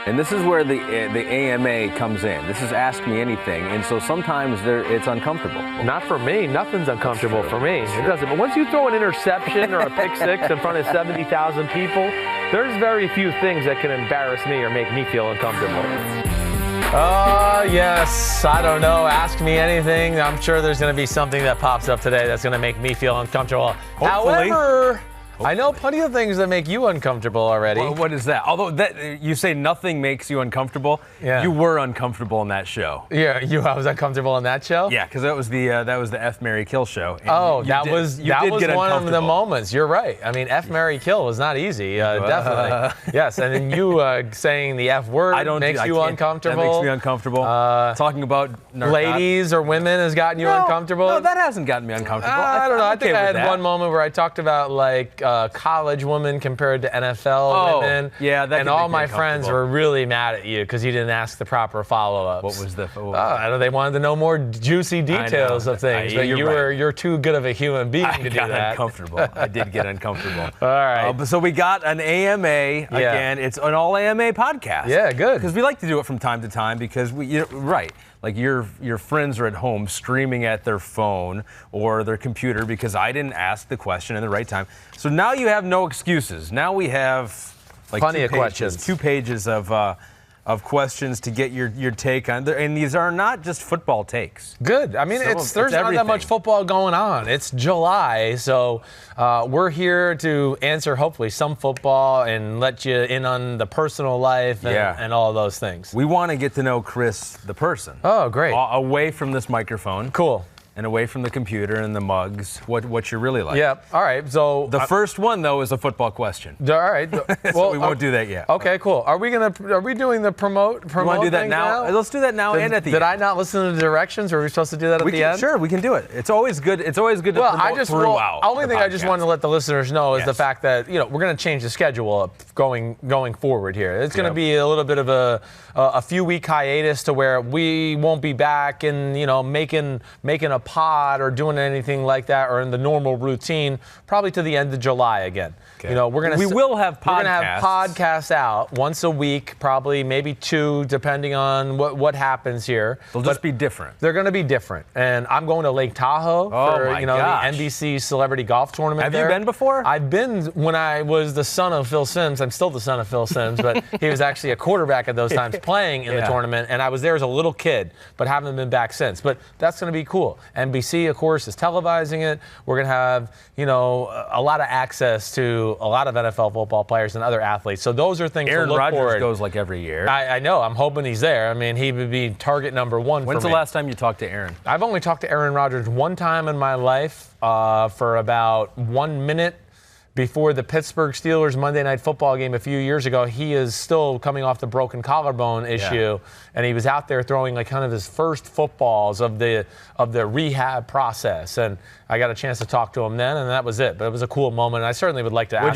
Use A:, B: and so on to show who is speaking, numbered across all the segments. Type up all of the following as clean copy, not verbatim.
A: And this is where the AMA comes in. This is Ask Me Anything, and so sometimes it's uncomfortable.
B: Not for me. Nothing's uncomfortable for me. It doesn't. But once you throw an interception or a pick six in front of 70,000 people, there's very few things that can embarrass me or make me feel uncomfortable. Yes. I don't know. Ask me anything. I'm sure there's going to be something that pops up today that's going to make me feel uncomfortable.
A: Hopefully.
B: However, I know plenty of things that make you uncomfortable already.
A: Well, what is that? Although you say nothing makes you uncomfortable, you were uncomfortable in that show.
B: Yeah, I was uncomfortable in that show?
A: Yeah, because that was the F, Marry, Kill show.
B: And that was one of the moments. You're right. I mean, F, Marry, Kill was not easy. Definitely. Yes, and then you saying the F word makes you uncomfortable.
A: That makes me uncomfortable. Talking about
B: ladies or women has gotten you uncomfortable.
A: No, that hasn't gotten me uncomfortable.
B: I don't know. I think I had one moment where I talked about like college women compared to NFL women.
A: Yeah, that
B: and all my friends were really mad at you because you didn't ask the proper follow-ups.
A: What was the?
B: I don't know. They wanted to know more juicy details of things, but you're too good of a human being to do that.
A: Uncomfortable. I did get uncomfortable.
B: All right.
A: So we got an AMA again. It's an all AMA podcast.
B: Yeah, good.
A: Because we like to do it from time to time because like your friends are at home screaming at their phone or their computer because I didn't ask the question in the right time. So now you have no excuses. Now we have like
B: plenty of questions.
A: 2 pages of questions to get your take on. And these are not just football takes.
B: Good. I mean, there's not that much football going on. It's July, so we're here to answer hopefully some football and let you in on the personal life and all of those things.
A: We want to get to know Chris, the person.
B: Oh, great.
A: Away from this microphone.
B: Cool.
A: And away from the computer and the mugs, what you're really like.
B: Yeah. All right. So
A: the first one though is a football question.
B: All right.
A: So we won't do that yet.
B: Okay. Cool. Are we doing the promote?
A: You want to do that now? Let's do that now and at the end.
B: Did I not listen to the directions? Or are we supposed to do that at the end?
A: Sure, we can do it. It's always good. It's always good to promote throughout.
B: Only thing I just want to let the listeners know is the fact that we're going to change the schedule up going forward here. It's going to be a little bit of a few week hiatus to where we won't be back and making a pod or doing anything like that or in the normal routine probably to the end of July again.
A: Okay.
B: We will have podcasts. We're going to have podcasts out once a week, probably maybe 2 depending on what happens here.
A: They'll just be different.
B: They're going to be different. And I'm going to Lake Tahoe for the NBC Celebrity Golf Tournament.
A: Have you been before?
B: I've been when I was the son of Phil Simms. I'm still the son of Phil Simms, but he was actually a quarterback at those times playing in the tournament, and I was there as a little kid, but haven't been back since. But that's going to be cool. NBC, of course, is televising it. We're going to have, a lot of access to a lot of NFL football players and other athletes. So those are things
A: Aaron
B: to look
A: Rodgers
B: forward.
A: goes like every year.
B: I know. I'm hoping he's there. I mean, he would be target number 1 for me.
A: When's the last time you talked to Aaron?
B: I've only talked to Aaron Rodgers one time in my life for about 1 minute. Before the Pittsburgh Steelers Monday Night Football game a few years ago. He is still coming off the broken collarbone issue, and he was out there throwing like kind of his first footballs of the rehab process. And I got a chance to talk to him then, and that was it. But it was a cool moment. And I certainly would like to ask him.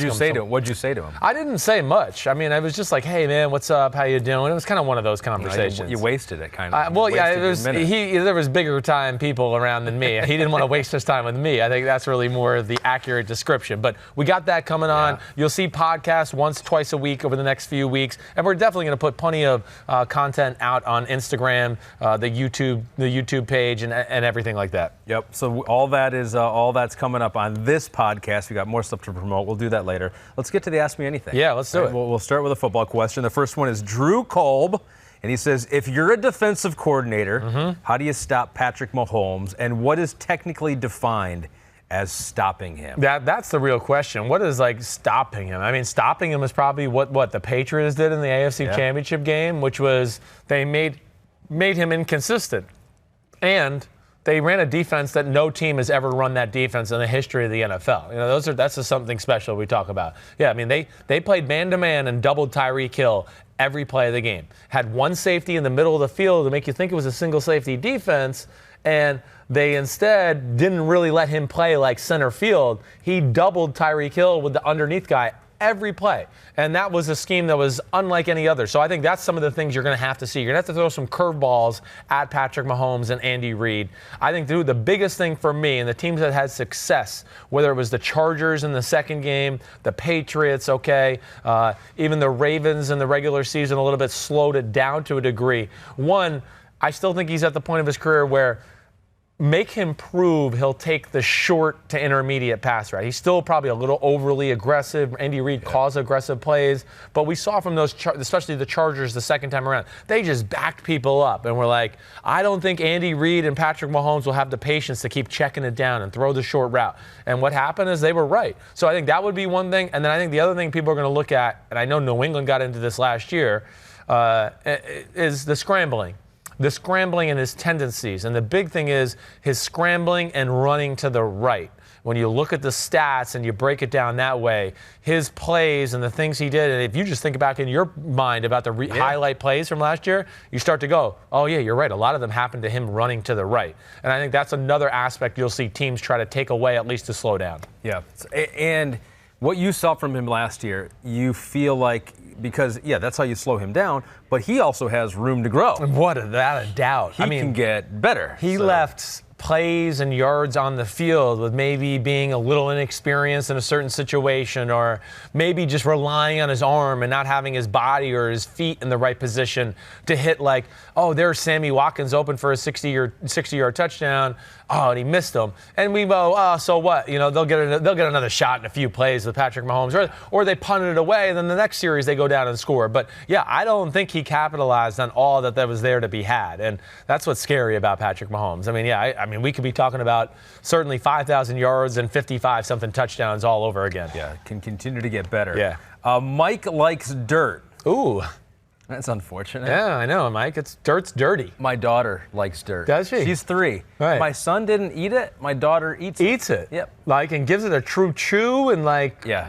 A: What'd you say to him?
B: I didn't say much. I mean, I was just like, "Hey, man, what's up? How you doing?" It was kind of one of those conversations.
A: You wasted it, kind of.
B: There was bigger time people around than me. He didn't want to waste his time with me. I think that's really more the accurate description. But we got that coming on. You'll see podcasts twice a week over the next few weeks, and we're definitely going to put plenty of content out on Instagram, the YouTube page, and everything like that.
A: Yep. So all that's coming up on this podcast. We got more stuff to promote. We'll do that later. Let's get to the Ask Me Anything.
B: Yeah, let's do it.
A: We'll start with a football question. The first one is Drew Kolb, and he says, if you're a defensive coordinator, how do you stop Patrick Mahomes, and what is technically defined as stopping him?
B: That's the real question. What is stopping him? I mean, stopping him is probably what the Patriots did in the AFC Championship game, which was they made him inconsistent. And they ran a defense that no team has ever run that defense in the history of the NFL. That's just something special we talk about. Yeah, I mean, they played man-to-man and doubled Tyreek Hill every play of the game. Had one safety in the middle of the field to make you think it was a single safety defense, and they instead didn't really let him play like center field. He doubled Tyreek Hill with the underneath guy every play. And that was a scheme that was unlike any other. So I think that's some of the things you're going to have to see. You're going to have to throw some curveballs at Patrick Mahomes and Andy Reid. I think, dude, the biggest thing for me and the teams that had success, whether it was the Chargers in the second game, the Patriots, even the Ravens in the regular season a little bit slowed it down to a degree. One, I still think he's at the point of his career where make him prove he'll take the short to intermediate pass route. He's still probably a little overly aggressive. Andy Reid calls aggressive plays, but we saw from those, especially the Chargers the second time around, they just backed people up. And we're like, I don't think Andy Reid and Patrick Mahomes will have the patience to keep checking it down and throw the short route. And what happened is they were right. So I think that would be one thing. And then I think the other thing people are going to look at, and I know New England got into this last year, is the scrambling. The scrambling and his tendencies. And the big thing is his scrambling and running to the right. When you look at the stats and you break it down that way, his plays and the things he did, and if you just think back in your mind about the highlight plays from last year, you start to go, oh, yeah, you're right. A lot of them happened to him running to the right. And I think that's another aspect you'll see teams try to take away, at least to slow down. Yeah.
A: And what you saw from him last year, you feel like, because, that's how you slow him down, but he also has room to grow.
B: Without a doubt.
A: He can get better.
B: He left plays and yards on the field with maybe being a little inexperienced in a certain situation, or maybe just relying on his arm and not having his body or his feet in the right position to hit, like, oh, there's Sammy Watkins open for a 60-yard touchdown. Oh, and he missed them. And we go, oh, so what? They'll get another shot in a few plays with Patrick Mahomes, or they punted it away, and then the next series they go down and score. But I don't think he capitalized on all that was there to be had, and that's what's scary about Patrick Mahomes. I mean, we could be talking about certainly 5,000 yards and 55-something touchdowns all over again.
A: Yeah, can continue to get better.
B: Yeah.
A: Mike likes dirt.
B: Ooh.
A: That's unfortunate.
B: Yeah, I know, Mike. Dirt's dirty.
A: My daughter likes dirt.
B: Does she?
A: She's 3.
B: Right.
A: My son didn't eat it. My daughter eats it.
B: Eats it?
A: Yep.
B: And gives it a true chew and,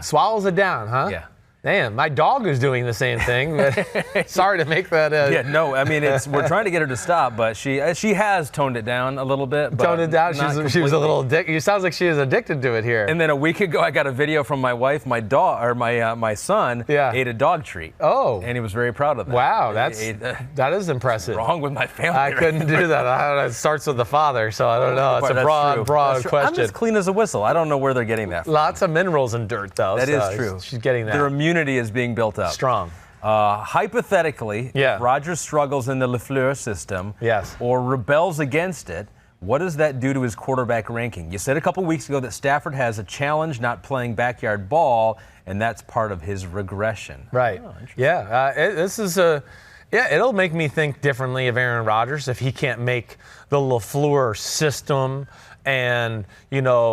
B: swallows it down, huh?
A: Yeah.
B: Damn, my dog is doing the same thing. But sorry to make that.
A: We're trying to get her to stop, but she has toned it down a little bit.
B: Toned it down. She was a little addicted. It sounds like she is addicted to it here.
A: And then a week ago, I got a video from my wife. My son ate a dog treat.
B: Oh,
A: and he was very proud of that.
B: Wow, that is impressive.
A: What's wrong with my family?
B: I couldn't do that. It starts with the father, so I don't know. It's a broad question.
A: I'm just clean as a whistle. I don't know where they're getting that from.
B: Lots of minerals in dirt, though.
A: That is true.
B: She's getting that.
A: Their immunity is being built up.
B: Strong.
A: Hypothetically, if Rodgers struggles in the Lefkoe system or rebels against it, what does that do to his quarterback ranking? You said a couple weeks ago that Stafford has a challenge not playing backyard ball, and that's part of his regression.
B: Right. It'll make me think differently of Aaron Rodgers if he can't make the LaFleur system and,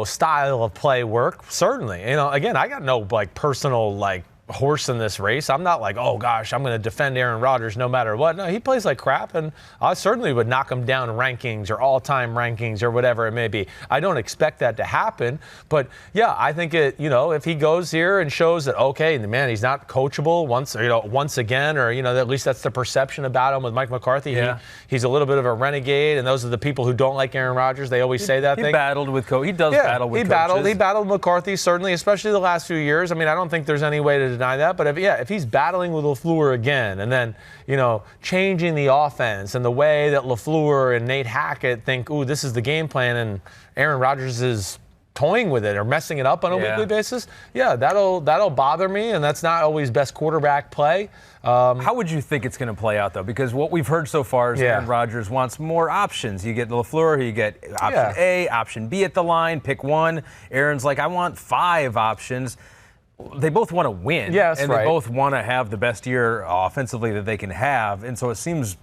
B: style of play work. Certainly. Again, I got no personal horse in this race. I'm not like, oh gosh, I'm going to defend Aaron Rodgers no matter what. No, he plays like crap, and I certainly would knock him down rankings or all-time rankings or whatever it may be. I don't expect that to happen, but I think if he goes here and shows that, okay, man, he's not coachable once again, or at least that's the perception about him with Mike McCarthy.
A: Yeah.
B: He's a little bit of a renegade, and those are the people who don't like Aaron Rodgers. They always say that thing.
A: He battled with coach. He does battle with coaches.
B: He battled McCarthy, certainly, especially the last few years. I don't think there's any way to deny that, but if he's battling with LaFleur again, and then changing the offense and the way that LaFleur and Nate Hackett think, ooh, this is the game plan, and Aaron Rodgers is toying with it or messing it up on a weekly basis, that'll bother me, and that's not always best quarterback play.
A: How would you think it's going to play out, though? Because what we've heard so far is Aaron Rodgers wants more options. You get LaFleur, you get option A, option B at the line, pick one. Aaron's like, I want 5 options. They both want to win, and they both want to have the best year offensively that they can have, and so it seems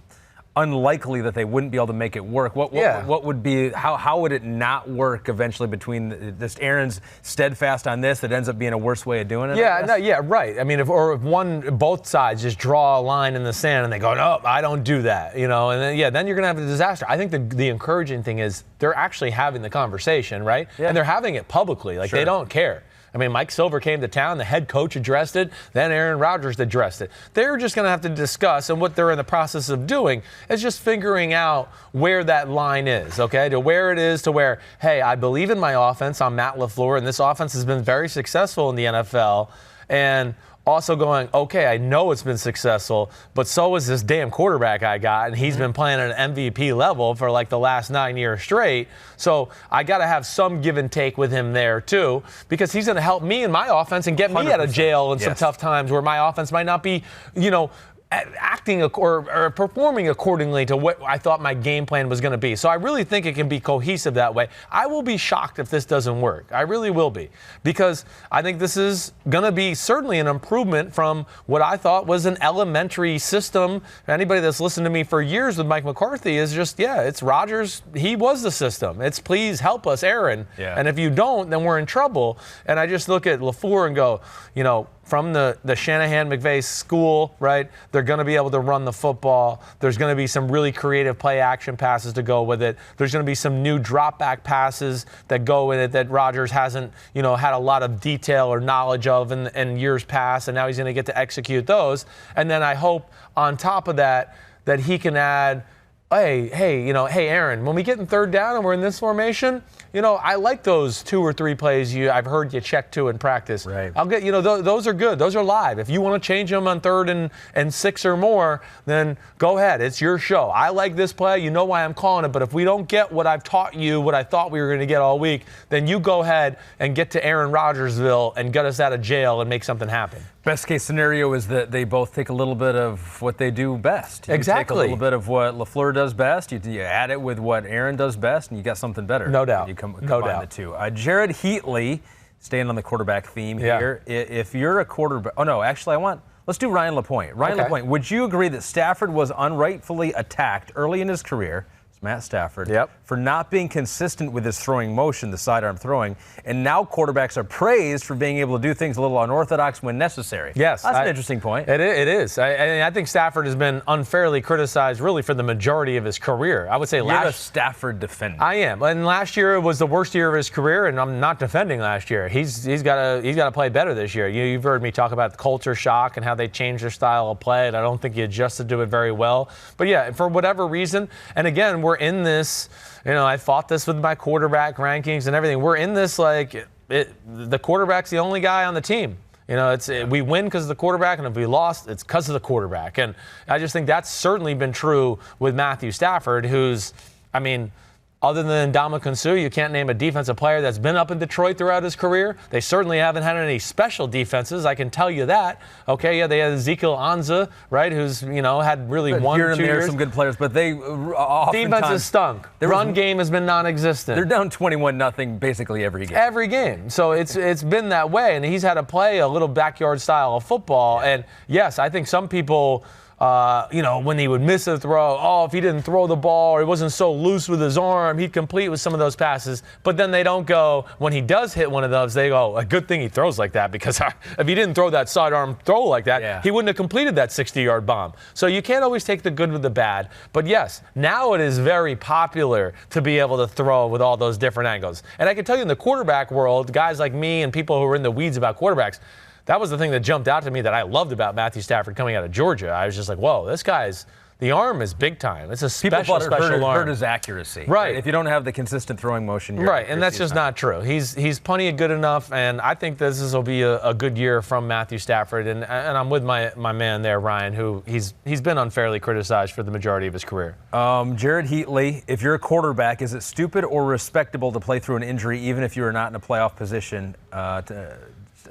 A: unlikely that they wouldn't be able to make it work. What would be how would it not work eventually between this Aaron's steadfast on this that ends up being a worse way of doing it?
B: Right. If both sides just draw a line in the sand and they go, no, I don't do that, and then you're gonna have a disaster. I think the encouraging thing is they're actually having the conversation, right? Yeah. And they're having it publicly, they don't care. Mike Silver came to town, the head coach addressed it, then Aaron Rodgers addressed it. They're just going to have to discuss, and what they're in the process of doing is just figuring out where that line is, okay? To where it is to where, hey, I believe in my offense. I'm Matt LaFleur, and this offense has been very successful in the NFL. and also going, okay, I know it's been successful, but so is this damn quarterback I got, and he's been playing at an MVP level for like the last 9 years straight. So I got to have some give and take with him there too, because he's going to help me in my offense and get me
A: 100%.
B: out of jail in some tough times where my offense might not be, acting or performing accordingly to what I thought my game plan was going to be. So I really think it can be cohesive that way. I will be shocked if this doesn't work. I really will be, because I think this is going to be certainly an improvement from what I thought was an elementary system. Anybody that's listened to me for years with Mike McCarthy is just, it's Rodgers. He was the system. It's please help us, Aaron.
A: Yeah.
B: And if you don't, then we're in trouble. And I just look at LaFleur and go, from the Shanahan-McVay school, right, they're going to be able to run the football. There's going to be some really creative play-action passes to go with it. There's going to be some new drop-back passes that go with it that Rodgers hasn't, had a lot of detail or knowledge of in years past, and now he's going to get to execute those. And then I hope on top of that he can add, hey, Aaron, when we get in third down and we're in this formation, I like those 2 or 3 plays I've heard you check to in practice.
A: Right.
B: I'll get, those are good. Those are live. If you want to change them on 3rd and 6 or more, then go ahead. It's your show. I like this play. You know why I'm calling it. But if we don't get what I've taught you, what I thought we were going to get all week, then you go ahead and get to Aaron Rodgersville and get us out of jail and make something happen.
A: Best case scenario is that they both take a little bit of what they do best. You
B: Exactly.
A: take a little bit of what LaFleur does best. You add it with what Aaron does best, and you got something better.
B: No doubt.
A: You combine the two. Jared Heatley, staying on the quarterback theme here. If you're a quarterback, let's do Ryan LaPointe. LaPointe, would you agree that Stafford was unrightfully attacked early in his career? Matt Stafford, for not being consistent with his throwing motion, the sidearm throwing, and now quarterbacks are praised for being able to do things a little unorthodox when necessary.
B: Yes.
A: That's an interesting point.
B: It is. I think Stafford has been unfairly criticized really for the majority of his career. I would say
A: You're a Stafford defender.
B: I am. And last year was the worst year of his career, and I'm not defending last year. He's got to play better this year. You've heard me talk about the culture shock and how they changed their style of play, and I don't think he adjusted to it very well. But for whatever reason, and again, we're in this, I fought this with my quarterback rankings and everything. We're in this the quarterback's the only guy on the team. We win because of the quarterback, and if we lost, it's because of the quarterback. And I just think that's certainly been true with Matthew Stafford, who's, other than Ndamukong Suh, you can't name a defensive player that's been up in Detroit throughout his career. They certainly haven't had any special defenses, I can tell you that. Okay, they had Ezekiel Anza, right, who's, had really
A: but
B: 1
A: here
B: 2
A: and there
B: years.
A: Some good players, but they oftentimes...
B: Defense has stunk. Run game has been non-existent.
A: They're down 21-0 basically every game.
B: Every game. So it's been that way, and he's had to play a little backyard style of football. And, yes, I think some people... when he would miss a throw, if he didn't throw the ball or he wasn't so loose with his arm, he'd complete with some of those passes. But then they don't go, when he does hit one of those, they go, a good thing he throws like that, because if he didn't throw that sidearm throw like that, he wouldn't have completed that 60-yard bomb. So you can't always take the good with the bad. But yes, now it is very popular to be able to throw with all those different angles. And I can tell you in the quarterback world, guys like me and people who are in the weeds about quarterbacks, that was the thing that jumped out to me that I loved about Matthew Stafford coming out of Georgia. I was just like, whoa, the arm is big time. It's a special arm.
A: Hurt his accuracy.
B: Right.
A: If you don't have the consistent throwing motion,
B: right, and that's just not true. He's plenty of good enough, and I think this will be a good year from Matthew Stafford. And I'm with my man there, Ryan, who he's been unfairly criticized for the majority of his career.
A: Jared Heatley, if you're a quarterback, is it stupid or respectable to play through an injury even if you're not in a playoff position?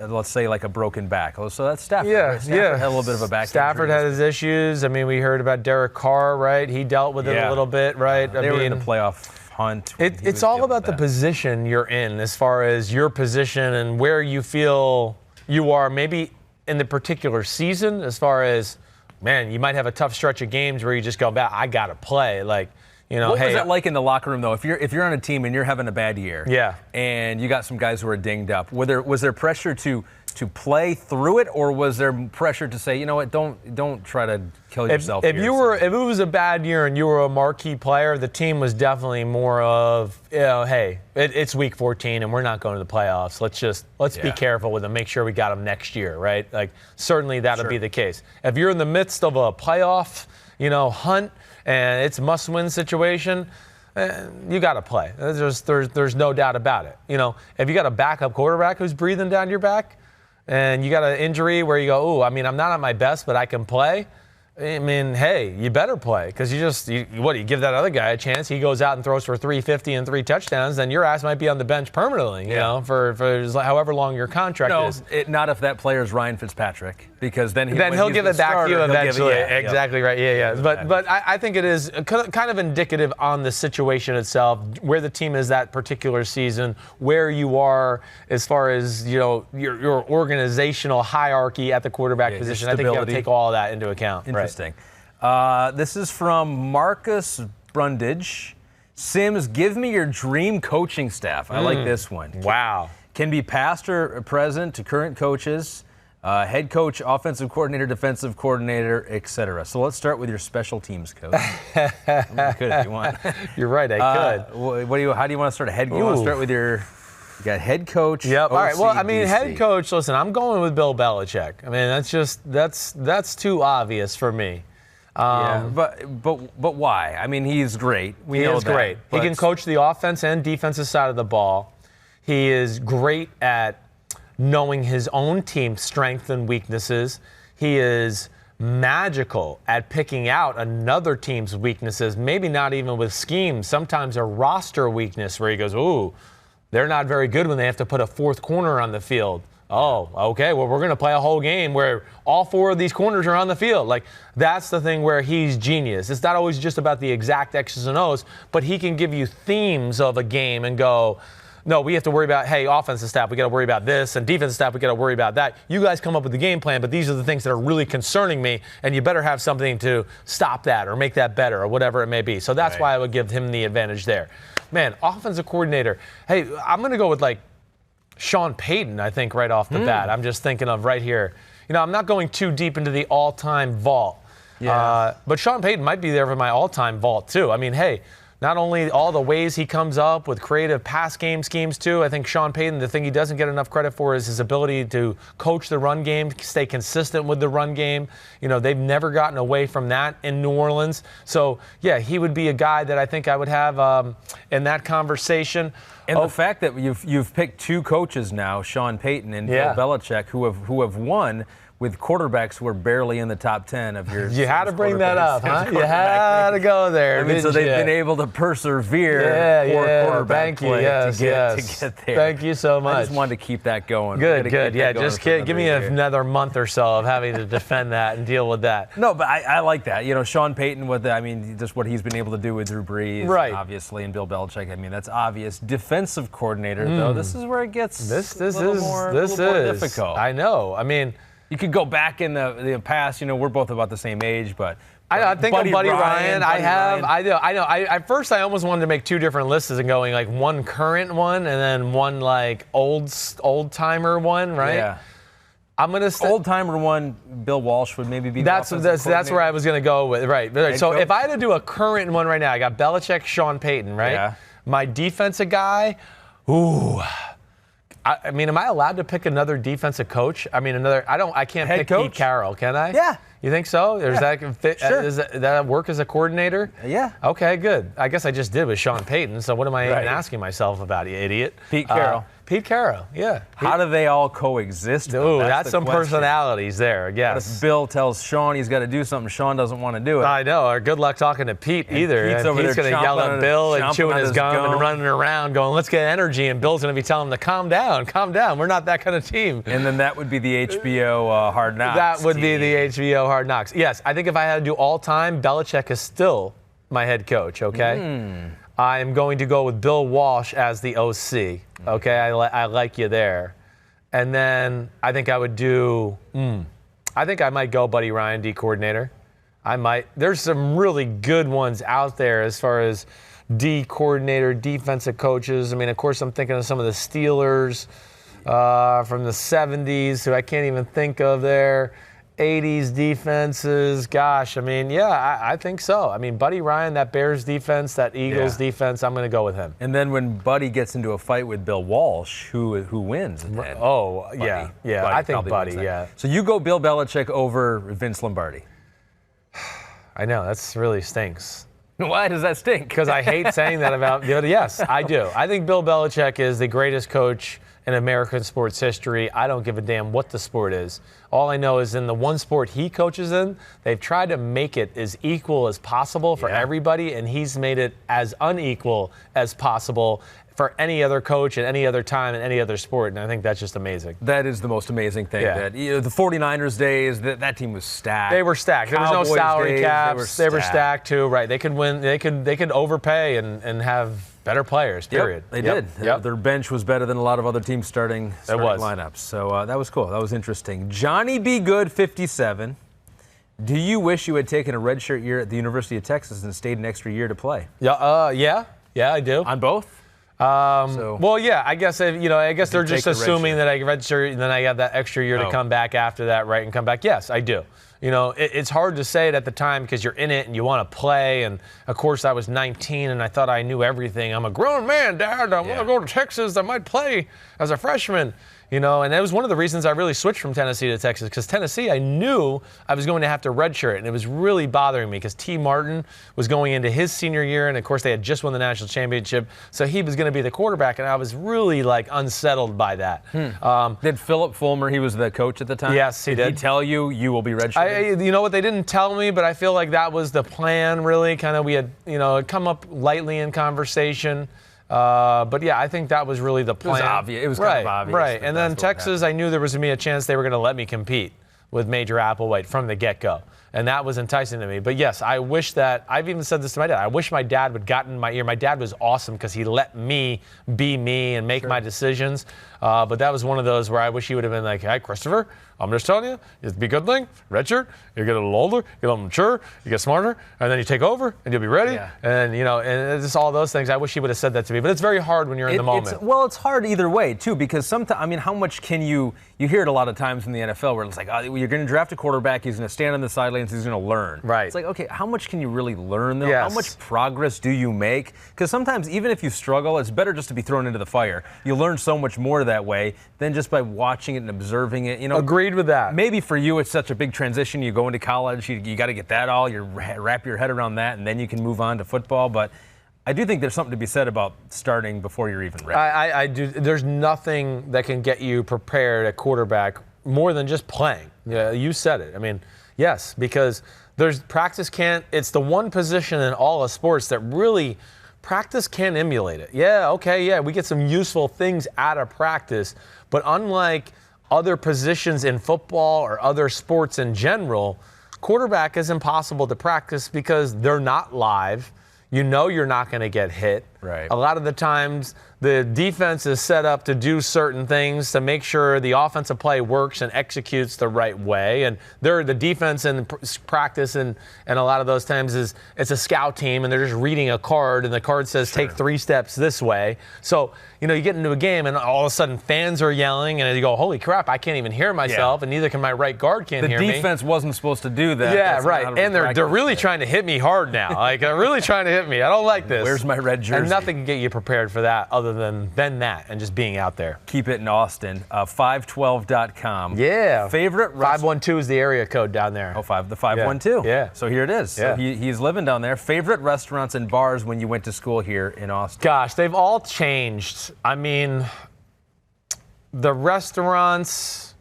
A: Let's say like a broken back. So that's Stafford. Stafford had a little bit of a back
B: Stafford
A: injury.
B: had his issues. We heard about Derek Carr, right? He dealt with it a little bit, right?
A: They were in the playoff hunt.
B: It's all about the position you're in, as far as your position and where you feel you are maybe in the particular season, as far as, man, you might have a tough stretch of games where you just go, I got to play.
A: What was it like in the locker room, though? If you're on a team and you're having a bad year, and you got some guys who are dinged up, was there pressure to play through it, or was there pressure to say, you know what, don't try to kill yourself?
B: If it was a bad year and you were a marquee player, the team was definitely more of, hey, it's week 14 and we're not going to the playoffs. Let's be careful with them. Make sure we got them next year, right? Certainly that'll be the case. If you're in the midst of a playoff, hunt, and it's a must-win situation, you got to play. There's no doubt about it. If you got a backup quarterback who's breathing down your back, and you got an injury where you go, ooh, I mean, I'm not at my best, but I can play. I mean, hey, you better play because you give that other guy a chance. He goes out and throws for 350 and 3 touchdowns, then your ass might be on the bench permanently, you know, for however long your contract is.
A: Not if that player is Ryan Fitzpatrick, because then
B: he'll give it back to you eventually.
A: Exactly
B: right. Yeah. But I think it is kind of indicative on the situation itself, where the team is that particular season, where you are as far as your organizational hierarchy at the quarterback position. I think you got to take all of that into account.
A: Interesting. This is from Marcus Brundage. Sims, give me your dream coaching staff. I like this one.
B: Wow.
A: Can be past or present to current coaches, head coach, offensive coordinator, defensive coordinator, etc. So let's start with your special teams coach. You could if you want.
B: You're right, I could.
A: How do you want to start a head coach? You want to start with you got head coach.
B: Yep.
A: OC,
B: all right. Well, I mean,
A: DC.
B: head coach. Listen, I'm going with Bill Belichick. I mean, that's too obvious for me.
A: But why? I mean, he's great.
B: He is great. He can coach the offense and defensive side of the ball. He is great at knowing his own team's strengths and weaknesses. He is magical at picking out another team's weaknesses. Maybe not even with schemes. Sometimes a roster weakness where he goes, ooh. They're not very good when they have to put a fourth corner on the field. Oh, okay, well, we're going to play a whole game where all 4 of these corners are on the field. Like, that's the thing where he's genius. It's not always just about the exact X's and O's, but he can give you themes of a game and go, no, we have to worry about, hey, offensive staff, we got to worry about this, and defensive staff, we got to worry about that. You guys come up with the game plan, but these are the things that are really concerning me, and you better have something to stop that or make that better or whatever it may be. So that's why I would give him the advantage there. Man, offensive coordinator. Hey, I'm going to go with, Sean Payton, I think, right off the bat. I'm just thinking of right here. I'm not going too deep into the all-time vault. Yeah. But Sean Payton might be there for my all-time vault, too. I mean, hey, not only all the ways he comes up with creative pass game schemes, too. I think Sean Payton, the thing he doesn't get enough credit for is his ability to coach the run game, stay consistent with the run game. They've never gotten away from that in New Orleans. So, yeah, he would be a guy that I think I would have in that conversation.
A: And the fact that you've picked 2 coaches now, Sean Payton and Bill Belichick, who have won with quarterbacks who are barely in the top 10 of your.
B: You had to bring that up, huh? You had to go there.
A: I mean, so they've been able to persevere for quarterback play to get there.
B: Thank you so much.
A: I just wanted to keep that going.
B: Good. Yeah, just give me another month or so of having to defend that and deal with that.
A: No, but I like that. Sean Payton just what he's been able to do with Drew Brees, obviously, and Bill Belichick. I mean, that's obvious. Defensive coordinator, though, this is where it gets a little more difficult.
B: I know. I mean,
A: you could go back in the past. We're both about the same age, but
B: I think of Buddy Ryan. I know. At first, I almost wanted to make 2 different lists and going one current one and then one old timer one, right?
A: Yeah.
B: I'm gonna
A: old timer one. Bill Walsh would maybe be.
B: That's where I was gonna go with. Right. So if I had to do a current one right now, I got Belichick, Sean Payton, right? Yeah. My defensive guy. Ooh. I mean, am I allowed to pick another defensive coach? I mean, I can't pick Pete Carroll, can I?
A: Yeah.
B: You think so? Does that work as a coordinator?
A: Yeah.
B: Okay, good. I guess I just did with Sean Payton, so what am I even asking myself about, you idiot?
A: Pete Carroll.
B: Pete Carroll, yeah.
A: How do they all coexist?
B: Ooh, that's some personalities there, yes.
A: What if Bill tells Sean he's got to do something, Sean doesn't want to do it?
B: I know, or good luck talking to Pete either.
A: Pete's over there
B: going to yell at Bill and chewing his gum and running around going, let's get energy, and Bill's going to be telling him to calm down. We're not that kind of team.
A: And then that would be the HBO Hard Knocks.
B: That would be the HBO Hard Knocks. Yes, I think if I had to do all time, Belichick is still my head coach, okay? I'm going to go with Bill Walsh as the OC. Okay, I like you there. And then I think I would do, I think I might go Buddy Ryan, D coordinator. I might. There's some really good ones out there as far as D coordinator, defensive coaches. I mean, of course, I'm thinking of some of the Steelers from the 70s who I can't even think of there. 80s defenses. Gosh, I mean, yeah, I think so. I mean, Buddy Ryan, that Bears defense, that Eagles defense, I'm going to go with him.
A: And then when Buddy gets into a fight with Bill Walsh, who wins?
B: Buddy, I think Buddy, yeah.
A: So you go Bill Belichick over Vince Lombardi.
B: I know, that's really stinks.
A: Why does that stink?
B: Because I hate saying that about, yes, I do. I think Bill Belichick is the greatest coach in American sports history. I don't give a damn what the sport is. All I know is in the one sport he coaches in, they've tried to make it as equal as possible for everybody, and he's made it as unequal as possible for any other coach at any other time in any other sport, and I think that's just amazing.
A: That is the most amazing thing. That the 49ers days, that team was stacked.
B: They were stacked. There was no salary caps.
A: They
B: were stacked too, right? They could win. They could overpay and have better players. Period.
A: They did. Their bench was better than a lot of other teams starting lineups. So that was cool. That was interesting. Johnny Be Good 57. Do you wish you had taken a redshirt year at the University of Texas and stayed an extra year to play?
B: Yeah, I do.
A: On both?
B: Well, yeah, I guess they're just assuming that I redshirt and then I got that extra year to come back after that, right, and come back. Yes, I do. It's hard to say it at the time because you're in it and you want to play. And, of course, I was 19 and I thought I knew everything. I'm a grown man, Dad. I want to go to Texas. I might play as a freshman. And that was one of the reasons I really switched from Tennessee to Texas, because Tennessee, I knew I was going to have to redshirt, and it was really bothering me because T. Martin was going into his senior year, and of course they had just won the national championship, so he was going to be the quarterback, and I was really unsettled by that.
A: Did Philip Fulmer, he was the coach at the time?
B: Yes, he did.
A: Did he tell you will be redshirting?
B: You know what, they didn't tell me, but I feel like that was the plan, really. We had, it come up lightly in conversation. But yeah, I think that was really the plan.
A: It was obvious. It was kind of obvious.
B: Right. And then Texas, I knew there was going to be a chance they were going to let me compete with Major Applewhite from the get-go. And that was enticing to me. But yes, I wish that, I've even said this to my dad, I wish my dad would gotten in my ear. My dad was awesome because he let me be me and make my decisions. But that was one of those where I wish he would have been like, hey, Christopher, I'm just telling you, it'd be a good thing, redshirt, you get a little older, you get a little mature, you get smarter, and then you take over, and you'll be ready.
A: Yeah.
B: And, and it's just all those things. I wish he would have said that to me. But it's very hard when you're in the moment.
A: It's hard either way, too, because sometimes, how much can you hear it a lot of times in the NFL where it's like, oh, you're going to draft a quarterback, he's going to stand on the sidelines, he's going to learn.
B: Right.
A: It's like, okay, how much can you really learn, though?
B: Yes.
A: How much progress do you make? Because sometimes, even if you struggle, it's better just to be thrown into the fire. You learn so much more that way than just by watching it and observing it.
B: Agreed with that.
A: Maybe for you, it's such a big transition. You go into college, you got to get that all, you wrap your head around that, and then you can move on to football. But I do think there's something to be said about starting before you're even ready.
B: I do. There's nothing that can get you prepared at quarterback more than just playing. Yeah, you said it. Yes, because it's the one position in all of sports that really practice can't emulate it. We get some useful things out of practice, but unlike other positions in football or other sports in general, quarterback is impossible to practice because they're not live. You're not going to get hit.
A: Right.
B: A lot of the times, the defense is set up to do certain things to make sure the offensive play works and executes the right way. And the defense in practice and a lot of those times it's a scout team and they're just reading a card and the card says take 3 steps this way. So, you get into a game and all of a sudden fans are yelling and you go, holy crap, I can't even hear myself and neither can my right guard hear me.
A: The defense wasn't supposed to do that.
B: Yeah, right. And they're really trying to hit me hard now. They're really trying to hit me. I don't like this.
A: Where's my red jersey?
B: And nothing can get you prepared for that other than that and just being out there.
A: Keep it in Austin. 512.com.
B: Yeah.
A: Favorite
B: 512 is the area code down there.
A: The 512.
B: Yeah.
A: So here it is.
B: Yeah.
A: So he's living down there. Favorite restaurants and bars when you went to school here in Austin?
B: Gosh, they've all changed. The restaurants.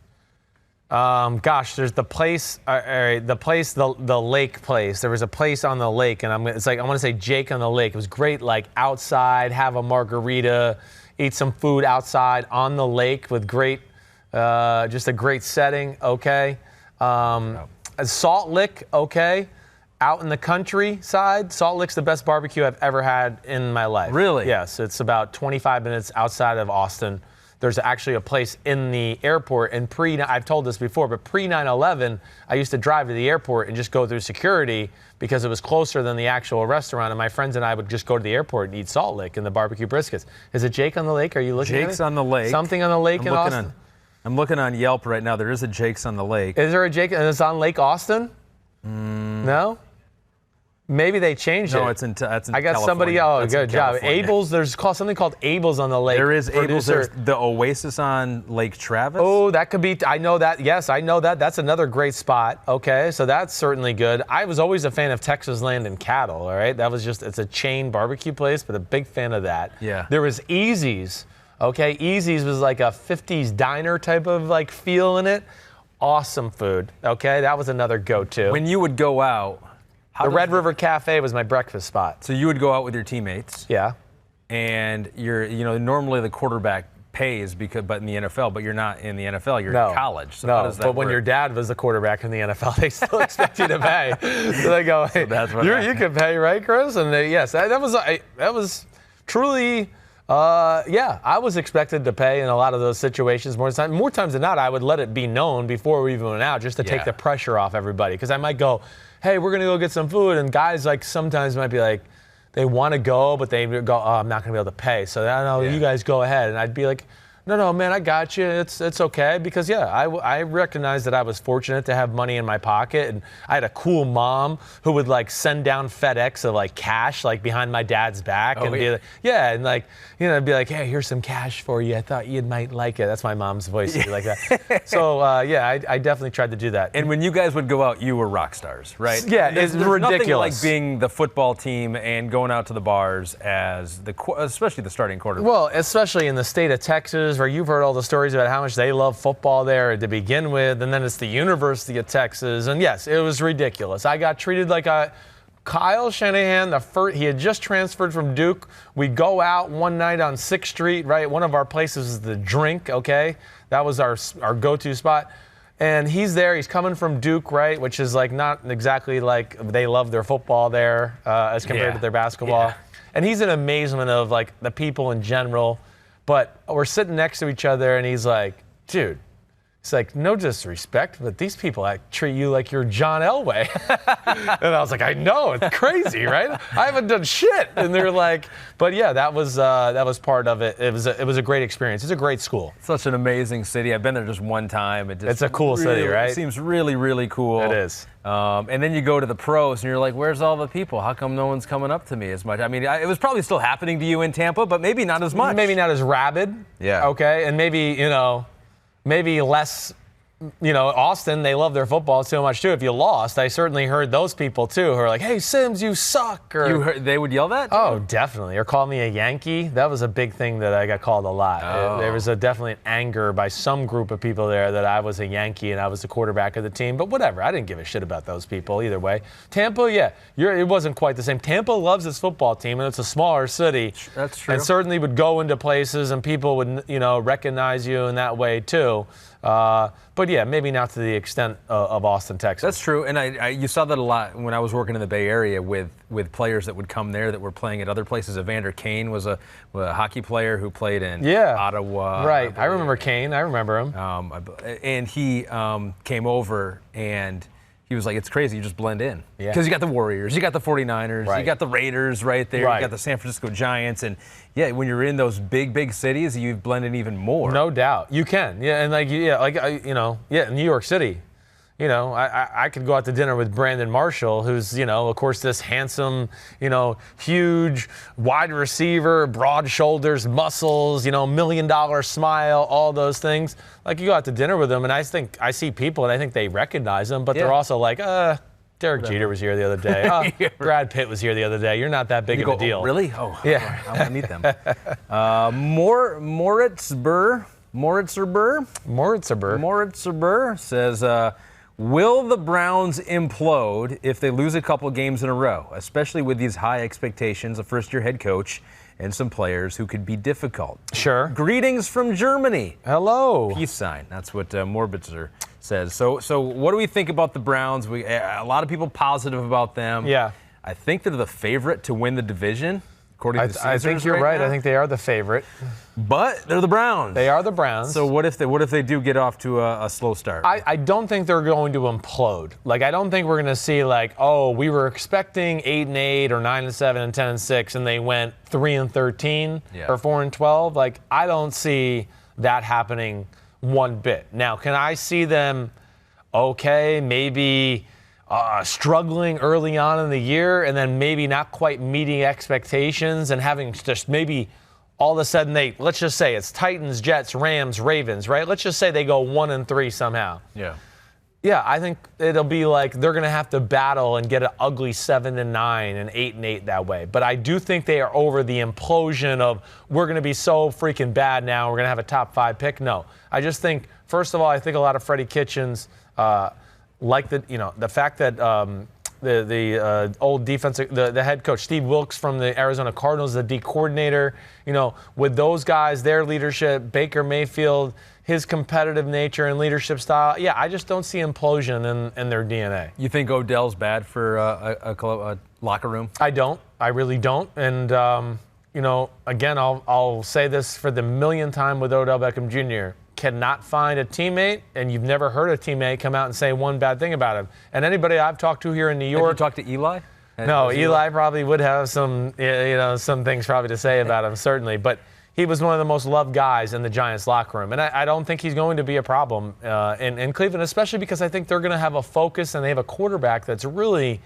B: There's the place. The lake place. There was a place on the lake, and I want to say Jake on the Lake. It was great, outside, have a margarita, eat some food outside on the lake with great, just a great setting. Okay, Salt Lick. Okay, out in the countryside. Salt Lick's the best barbecue I've ever had in my life.
A: Really?
B: Yes, it's about 25 minutes outside of Austin. There's actually a place in the airport, and I've told this before, but pre 9/11, I used to drive to the airport and just go through security because it was closer than the actual restaurant, and my friends and I would just go to the airport and eat Salt Lick and the barbecue briskets. Is it Jake on the Lake? Are you looking at it?
A: Jake's on the Lake.
B: Something on the lake in Austin?
A: I'm looking on Yelp right now. There is a Jake's on the Lake.
B: Is there a Jake, and it's on Lake Austin? No? Maybe they changed it.
A: No, it's in
B: I got
A: California.
B: somebody.
A: That's
B: Good
A: in
B: job.
A: California.
B: Abel's. There's something called Abel's on the lake.
A: There is Abel's. There's the Oasis on Lake Travis.
B: Oh, that could be. I know that. Yes, I know that. That's another great spot. Okay, so that's certainly good. I was always a fan of Texas Land and Cattle. All right, it's a chain barbecue place, but a big fan of that.
A: Yeah.
B: There was Easy's Okay, Easy's was like a 50s diner type of like feel in it. Awesome food. Okay, that was another go-to.
A: When you would go out,
B: The Red River Cafe was my breakfast spot.
A: So you would go out with your teammates.
B: Yeah.
A: And normally the quarterback pays but in the NFL, but you're not in the NFL, you're in college. So how does that
B: but when
A: work?
B: your dad was the quarterback in the NFL, they still expect you to pay. So they go, hey, you can pay, right, Chris? And yes, that was truly, I was expected to pay in a lot of those situations. More times than not, I would let it be known before we even went out, just to take the pressure off everybody. Because I might go, hey, we're going to go get some food, and guys like sometimes might be like, they want to go, but they go, oh, I'm not going to be able to pay. So I know you guys go ahead. And I'd be like, no, man, I got you. It's okay. Because, I recognized that I was fortunate to have money in my pocket. And I had a cool mom who would, like, send down FedEx of, like, cash, like, behind my dad's back. And be like, and, like, I'd be like, hey, here's some cash for you. I thought you might like it. That's my mom's voice, like that. So, I definitely tried to do that.
A: And when you guys would go out, you were rock stars, right?
B: Yeah, it's ridiculous.
A: Nothing like being the football team and going out to the bars as especially the starting quarterback.
B: Well, especially in the state of Texas, where you've heard all the stories about how much they love football there to begin with, and then it's the University of Texas, and yes, it was ridiculous. I got treated like a Kyle Shanahan, he had just transferred from Duke. We go out one night on 6th Street, right? One of our places is the Drink, okay? That was our go-to spot. And he's there, he's coming from Duke, right? Which is like not exactly like they love their football there as compared to their basketball. Yeah. And he's an amazement of like the people in general. But we're sitting next to each other, and he's like, dude, it's like, no disrespect, but these people treat you like you're John Elway. And I was like, I know, it's crazy, right? I haven't done shit. And they're like, but yeah, that was part of it. It was a great experience. It's a great school.
A: Such an amazing city. I've been there just one time.
B: It's a cool city, right?
A: It seems really, really cool.
B: It is.
A: And then you go to the pros, and you're like, where's all the people? How come no one's coming up to me as much? I mean, it was probably still happening to you in Tampa, but maybe not as much.
B: Maybe not as rabid.
A: Yeah.
B: Okay, and maybe less, Austin, they love their football so much too. If you lost, I certainly heard those people too who are like, hey, Simms, you suck. Or
A: they would yell that?
B: Oh, definitely. Or call me a Yankee. That was a big thing that I got called a lot. There was definitely an anger by some group of people there that I was a Yankee and I was the quarterback of the team. But whatever. I didn't give a shit about those people either way. Tampa, it wasn't quite the same. Tampa loves its football team, and it's a smaller city.
A: That's true.
B: And certainly would go into places and people would, recognize you in that way too. But yeah, maybe not to the extent of Austin, Texas.
A: That's true, and you saw that a lot when I was working in the Bay Area with players that would come there that were playing at other places. Evander Kane was a hockey player who played in Ottawa.
B: Right, I remember Kane. I remember him.
A: And he came over and he was like, it's crazy, you just blend in. Because you got the Warriors, you got the 49ers, you got the Raiders right there, you got the San Francisco Giants, and when you're in those big cities, you blend in even more.
B: No doubt. You can. Yeah, and in New York City, I could go out to dinner with Brandon Marshall, who's, of course, this handsome, huge wide receiver, broad shoulders, muscles, $1 million smile, all those things. Like, you go out to dinner with him, and I see people, and I think they recognize him, but they're also like, Derek Jeter was here the other day. Brad Pitt was here the other day. You're not that big of a deal.
A: Oh, really? Oh,
B: yeah.
A: I want to meet them. Moritzerber says, will the Browns implode if they lose a couple games in a row, especially with these high expectations, a first-year head coach and some players who could be difficult?
B: Sure.
A: Greetings from Germany.
B: Hello.
A: Peace sign. That's what Morbitzer says. So what do we think about the Browns? A lot of people positive about them.
B: Yeah.
A: I think they're the favorite to win the division, according to the Caesars.
B: I think you're right.
A: Now.
B: I think they are the favorite.
A: But they're the Browns.
B: They are the Browns.
A: So what if they do get off to a slow start?
B: I don't think they're going to implode. Like, I don't think we're going to see like, we were expecting 8-8 or 9-7 and 10-6, and they went 3-13 or 4-12. Like, I don't see that happening one bit. Now, can I see them maybe struggling early on in the year and then maybe not quite meeting expectations and having just maybe all of a sudden let's just say it's Titans, Jets, Rams, Ravens, right? Let's just say they go 1-3 somehow.
A: Yeah.
B: Yeah, I think it'll be like they're going to have to battle and get an ugly 7-9 and 8-8 that way. But I do think they are over the implosion of we're going to be so freaking bad now. We're going to have a top 5 pick. No, I just think first of all, I think a lot of Freddie Kitchens like the fact that the old defensive the head coach Steve Wilkes from the Arizona Cardinals, the D coordinator. With those guys, their leadership, Baker Mayfield, his competitive nature and leadership style, yeah, I just don't see implosion in their DNA.
A: You think Odell's bad for a locker room?
B: I don't. I really don't. And, again, I'll say this for the millionth time with Odell Beckham Jr. Cannot find a teammate, and you've never heard a teammate come out and say one bad thing about him. And anybody I've talked to here in New York.
A: Have you talked to Eli?
B: No, Eli probably would have some things probably to say about him, certainly. But he was one of the most loved guys in the Giants locker room. And I don't think he's going to be a problem in Cleveland, especially because I think they're going to have a focus and they have a quarterback that's really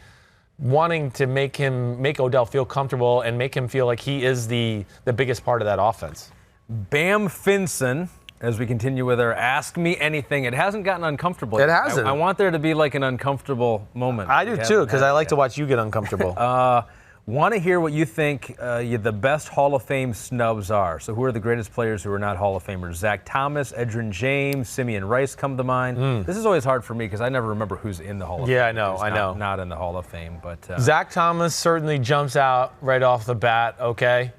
B: wanting to make Odell feel comfortable and make him feel like he is the biggest part of that offense.
A: Bam Finson, as we continue with our Ask Me Anything. It hasn't gotten uncomfortable.
B: It hasn't.
A: I want there to be like an uncomfortable moment.
B: I do too, because I like to watch you get uncomfortable.
A: Want to hear what you think the best Hall of Fame snubs are. So who are the greatest players who are not Hall of Famers? Zach Thomas, Edgerrin James, Simeon Rice come to mind. This is always hard for me because I never remember who's in the Hall of Fame.
B: Yeah, I know.
A: Not in the Hall of Fame. But
B: Zach Thomas certainly jumps out right off the bat, okay?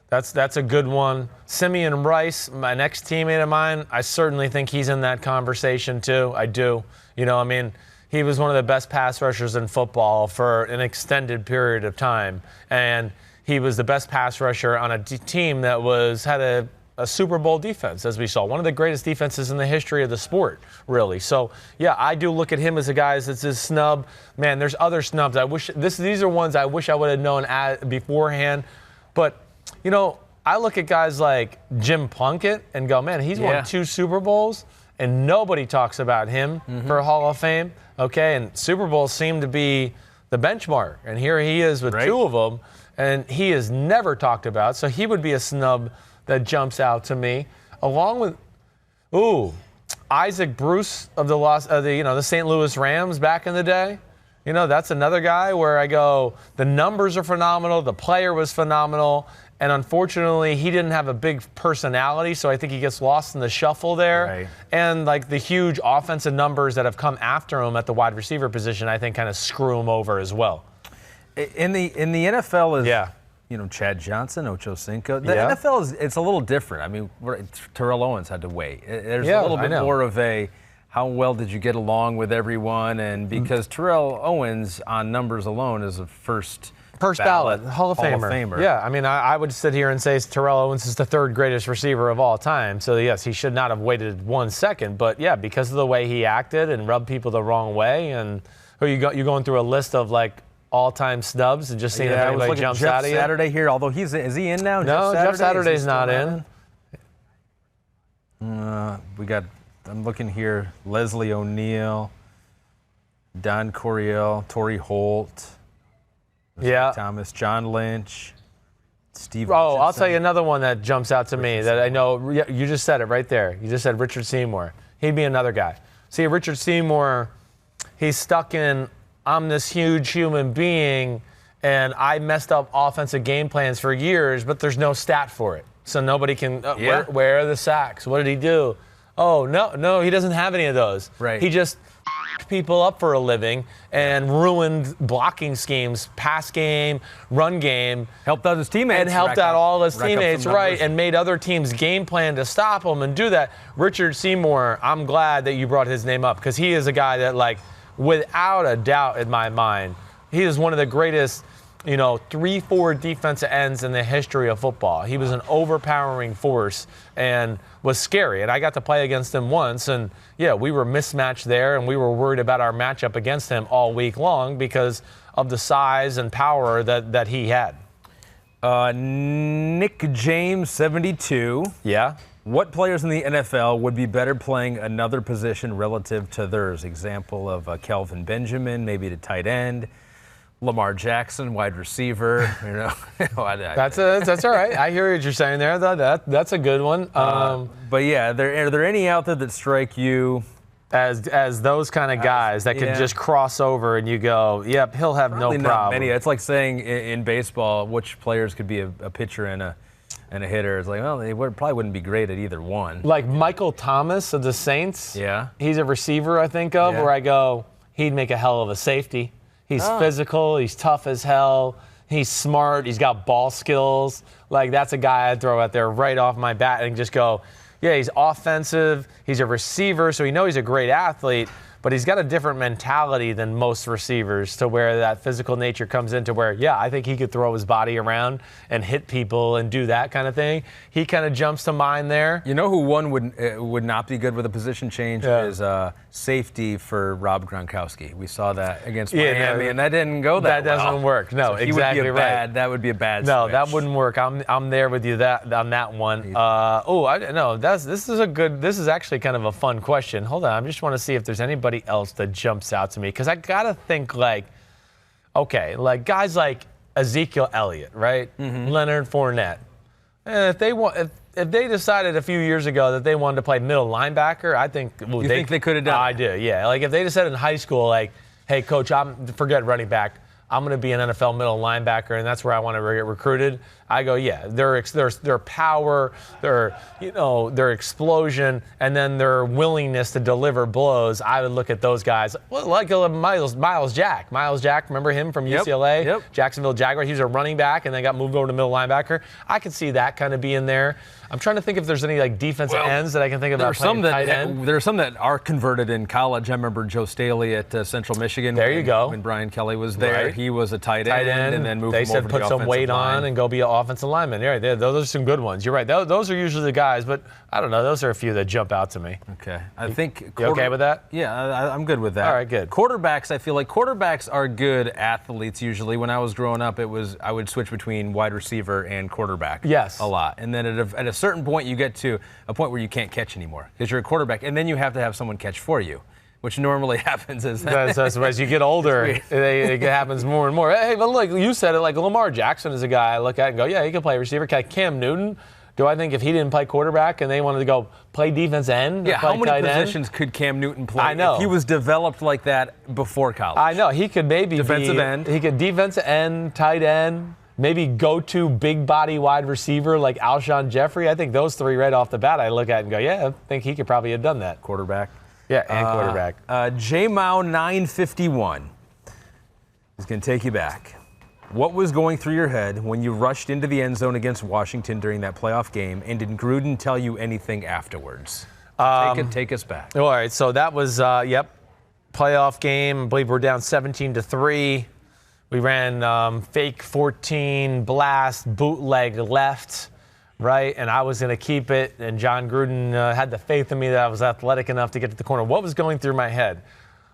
B: That's a good one. Simeon Rice, my next teammate of mine, I certainly think he's in that conversation too. I do. He was one of the best pass rushers in football for an extended period of time. And he was the best pass rusher on a team that had a Super Bowl defense, as we saw. One of the greatest defenses in the history of the sport, really. So, yeah, I do look at him as a guy that's his snub. Man, there's other snubs. These are ones I wish I would have known beforehand. But, I look at guys like Jim Plunkett and go, man, he's won 2 Super Bowls. And nobody talks about him for Hall of Fame, okay? And Super Bowls seem to be the benchmark. And here he is with 2 of them, and he is never talked about. So he would be a snub that jumps out to me, along with, Isaac Bruce of the St. Louis Rams back in the day. That's another guy where I go, the numbers are phenomenal, the player was phenomenal. And unfortunately, he didn't have a big personality, so I think he gets lost in the shuffle there.
A: Right.
B: And like the huge offensive numbers that have come after him at the wide receiver position, I think kind of screw him over as well.
A: In the NFL is Chad Johnson, Ocho Cinco. The NFL it's a little different. I mean, Terrell Owens had to wait. There's a little bit more of a how well did you get along with everyone, and because Terrell Owens on numbers alone is a first ballot Hall of Famer.
B: Yeah, I mean, I would sit here and say Terrell Owens is the 3rd greatest receiver of all time. So, yes, he should not have waited 1 second. But, yeah, because of the way he acted and rubbed people the wrong way. And you're going through a list of, like, all-time snubs and just seeing if anybody jumps
A: Jeff
B: out of you.
A: Saturday here, although is he in now?
B: No, Jeff Saturday's not in.
A: I'm looking here, Leslie O'Neal, Don Coryell, Torrey Holt. Thomas, John Lynch, Steve.
B: I'll tell you another one that jumps out to me that I know. You just said it right there. You just said Richard Seymour. He'd be another guy. See, Richard Seymour, he's stuck in, I'm this huge human being, and I messed up offensive game plans for years, but there's no stat for it. So nobody can, where are the sacks? What did he do? Oh, no, he doesn't have any of those.
A: Right.
B: He just people up for a living and ruined blocking schemes, pass game, run game.
A: Helped out his teammates.
B: And helped out all his teammates, right, and made other teams game plan to stop him and do that. Richard Seymour, I'm glad that you brought his name up because he is a guy that, like, without a doubt in my mind, he is one of the greatest 3-4 defensive ends in the history of football. He was an overpowering force and was scary. And I got to play against him once, and we were mismatched there, and we were worried about our matchup against him all week long because of the size and power that he had.
A: Nick James, 72.
B: Yeah.
A: What players in the NFL would be better playing another position relative to theirs? Example of Kelvin Benjamin, maybe the tight end. Lamar Jackson, wide receiver.
B: That's all right. I hear what you're saying there. That's a good one.
A: But yeah, are there any out there that strike you
B: as those kind of guys that can just cross over and you go, yep, he'll have
A: Probably
B: no
A: not
B: problem.
A: many. It's like saying in baseball which players could be a pitcher and a hitter. It's like, well, they probably wouldn't be great at either one.
B: Like Michael Thomas of the Saints.
A: Yeah.
B: He's a receiver I think of where I go, he'd make a hell of a safety. He's physical. He's tough as hell. He's smart. He's got ball skills. Like, that's a guy I'd throw out there right off my bat and just go, yeah, he's offensive. He's a receiver, so we know he's a great athlete, but he's got a different mentality than most receivers to where that physical nature comes into where, yeah, I think he could throw his body around and hit people and do that kind of thing. He kind of jumps to mind there.
A: You know who one would not be good with a position change is safety for Rob Gronkowski. We saw that against Miami, and that didn't go that well.
B: That doesn't work. No,
A: so
B: exactly right.
A: That would be a bad
B: No,
A: switch.
B: that wouldn't work. I'm there with you on that one. I know this is actually kind of a fun question. Hold on, I just want to see if there's anybody else that jumps out to me because I gotta think like guys like Ezekiel Elliott, right? Leonard Fournette. If they decided a few years ago that they wanted to play middle linebacker, I think
A: you think they could have done.
B: I do, yeah. Like if they decided in high school, like, hey, coach, forget running back. I'm going to be an NFL middle linebacker, and that's where I want to get recruited. I go, yeah, their power, their explosion, and then their willingness to deliver blows. I would look at those guys, like Miles Jack. Miles Jack, remember him from UCLA?
A: Yep.
B: Jacksonville Jaguars. He was a running back, and then got moved over to middle linebacker. I could see that kind of being there. I'm trying to think if there's any like defensive ends that I can think about playing tight end.
A: There are some that are converted in college. I remember Joe Staley at Central Michigan.
B: There you go.
A: When Brian Kelly was there,
B: Right.
A: He was a tight end, and then moved
B: They
A: him over
B: said
A: to
B: put
A: the
B: some weight
A: offensive line.
B: on and go be an offensive lineman. You're right. Those are some good ones. You're right. Those are usually the guys, but I don't know. Those are a few that jump out to me.
A: Okay. I think.
B: You okay with that?
A: Yeah, I'm good with that.
B: All right, good.
A: Quarterbacks, I feel like quarterbacks are good athletes usually. When I was growing up, I would switch between wide receiver and quarterback.
B: Yes.
A: A lot. And then at a certain point, you get to a point where you can't catch anymore because you're a quarterback, and then you have to have someone catch for you, which normally happens
B: as you get older, it happens more and more. Hey, but look, you said it, like Lamar Jackson is a guy I look at and go, yeah, he can play receiver. Cam Newton, do I think if he didn't play quarterback and they wanted to go play defense end?
A: Yeah, how many
B: positions
A: could Cam Newton play?
B: I know.
A: If he was developed like that before college?
B: I know. He could maybe
A: defensive end.
B: He could defensive end, tight end, maybe go-to big body wide receiver like Alshon Jeffrey. I think those three right off the bat I look at and go, yeah, I think he could probably have done that.
A: Quarterback.
B: Yeah, and quarterback.
A: J-Mao 951 is going to take you back. What was going through your head when you rushed into the end zone against Washington during that playoff game, and did Gruden tell you anything afterwards? Take us back.
B: All right, so that was, playoff game. I believe we're down 17-3. We ran fake 14, blast, bootleg left. Right, and I was going to keep it, and John Gruden had the faith in me that I was athletic enough to get to the corner. What was going through my head?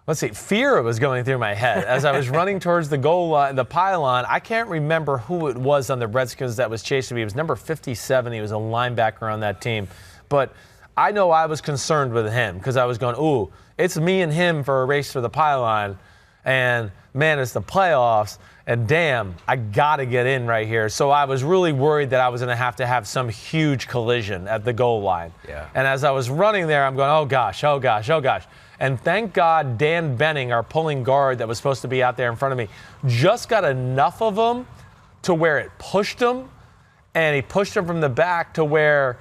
B: Let's see, fear was going through my head. As I was running towards the goal line, the pylon, I can't remember who it was on the Redskins that was chasing me. It was number 57. He was a linebacker on that team. But I know I was concerned with him because I was going, ooh, it's me and him for a race for the pylon. And, man, it's the playoffs. And damn, I got to get in right here. So I was really worried that I was going to have some huge collision at the goal line.
A: Yeah.
B: And as I was running there, I'm going, oh, gosh, oh, gosh, oh, gosh. And thank God Dan Benning, our pulling guard that was supposed to be out there in front of me, just got enough of him to where it pushed him. And he pushed him from the back to where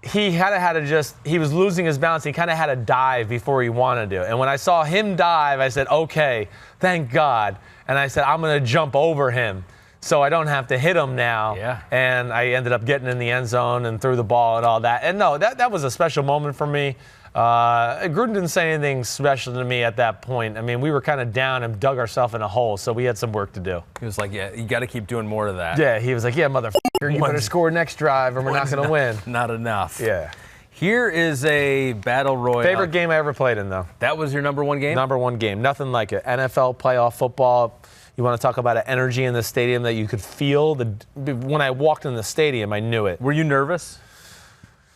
B: he he was losing his balance. He kind of had to dive before he wanted to. And when I saw him dive, I said, okay, thank God. And I said, I'm going to jump over him so I don't have to hit him now.
A: Yeah.
B: And I ended up getting in the end zone and threw the ball and all that. And no, that was a special moment for me. Gruden didn't say anything special to me at that point. I mean, we were kind of down and dug ourselves in a hole, so we had some work to do.
A: He was like, yeah, you got to keep doing more of that.
B: Yeah, he was like, yeah, motherfucker, you better score next drive or we're not going to win.
A: Not enough.
B: Yeah.
A: Here is a battle royal.
B: Favorite game I ever played in, though.
A: That was your number one game?
B: Number one game. Nothing like it. NFL playoff football. You want to talk about an energy in the stadium that you could feel? When I walked in the stadium, I knew it.
A: Were you nervous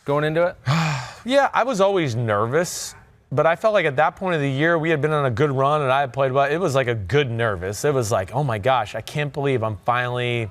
A: going into it?
B: Yeah, I was always nervous. But I felt like at that point of the year, we had been on a good run, and I had played well. It was like a good nervous. It was like, oh, my gosh, I can't believe I'm finally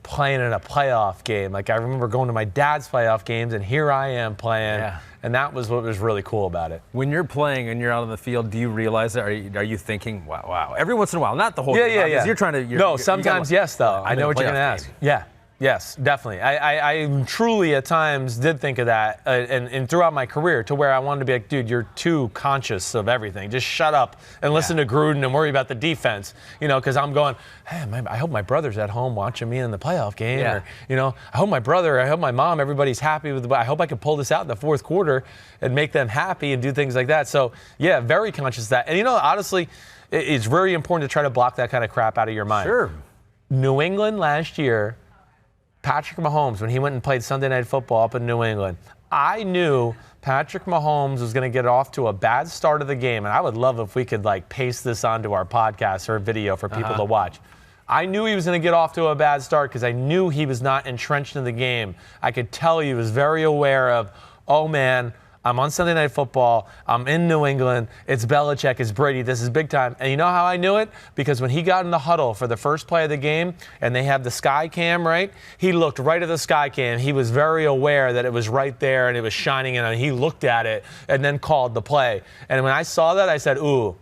B: playing in a playoff game. Like, I remember going to my dad's playoff games, and here I am playing.
A: Yeah.
B: And that was what was really cool about it.
A: When you're playing and you're out on the field, do you realize that? Are you thinking, wow? Every once in a while, not the whole time.
B: Yeah.
A: You're trying to.
B: No, sometimes yes, though. I know what you're going to ask. Yeah. Yes, definitely. I truly at times did think of that and throughout my career to where I wanted to be like, dude, you're too conscious of everything. Just shut up and listen to Gruden and worry about the defense, because I'm going, hey, I hope my brother's at home watching me in the playoff game.
A: Yeah.
B: Or, I hope my brother, I hope my mom, everybody's happy with I hope I can pull this out in the fourth quarter and make them happy and do things like that. So, yeah, very conscious of that. And, honestly, it's very important to try to block that kind of crap out of your mind.
A: Sure.
B: New England last year, Patrick Mahomes, when he went and played Sunday Night Football up in New England, I knew Patrick Mahomes was going to get off to a bad start of the game, and I would love if we could paste this onto our podcast or a video for people to watch. I knew he was going to get off to a bad start because I knew he was not entrenched in the game. I could tell he was very aware of, oh man, I'm on Sunday Night Football. I'm in New England. It's Belichick. It's Brady. This is big time. And you know how I knew it? Because when he got in the huddle for the first play of the game and they have the sky cam, right? He looked right at the sky cam. He was very aware that it was right there and it was shining in, and he looked at it and then called the play. And when I saw that, I said, ooh,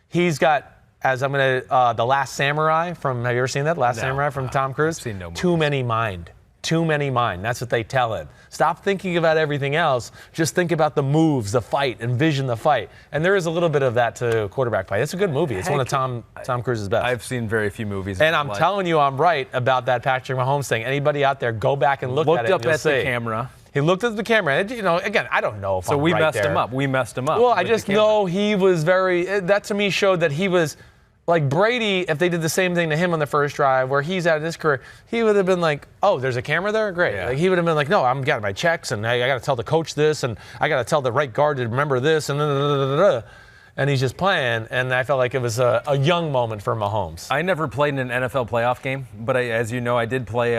B: he's got, The Last Samurai from, have you ever seen that? Last Samurai from Tom Cruise?
A: I've seen no movies.
B: Too many mind. That's what they tell him. Stop thinking about everything else. Just think about the moves, the fight, envision the fight. And there is a little bit of that to quarterback play. It's a good movie. It's one of Tom Cruise's best.
A: I've seen very few movies.
B: And I'm telling you, I'm right about that Patrick Mahomes thing. Anybody out there, go back and look at it.
A: Looked up at the camera.
B: He looked at the camera. And, again, I don't know if
A: So
B: I'm
A: we
B: right
A: messed
B: there.
A: him up. We messed him up.
B: Well, I just know he was that to me showed that he was, like Brady, if they did the same thing to him on the first drive where he's at in his career, he would have been like, oh, there's a camera there? Great.
A: Yeah.
B: He would have been like, no, I'm got my checks, and I got to tell the coach this, and I got to tell the right guard to remember this, and he's just playing, and I felt like it was a young moment for Mahomes.
A: I never played in an NFL playoff game, but as you know, I did play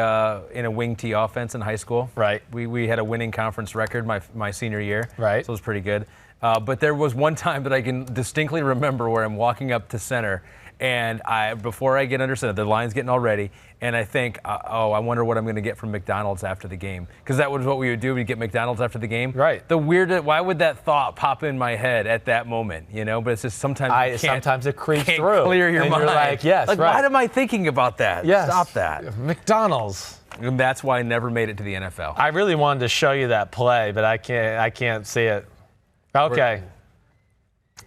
A: in a wing tee offense in high school.
B: Right.
A: We had a winning conference record my senior year.
B: Right.
A: So it was pretty good. But there was one time that I can distinctly remember where I'm walking up to center, and before I get under center, the line's getting all ready, and I think, I wonder what I'm going to get from McDonald's after the game. Because that was what we would do. We'd get McDonald's after the game.
B: Right.
A: Why would that thought pop in my head at that moment? But it's just sometimes
B: sometimes it creeps
A: can't
B: through.
A: clear your
B: and
A: mind.
B: You're like, yes, right.
A: Why am I thinking about that?
B: Yes.
A: Stop that.
B: McDonald's.
A: And that's why I never made it to the NFL.
B: I really wanted to show you that play, but I can't see it. Okay.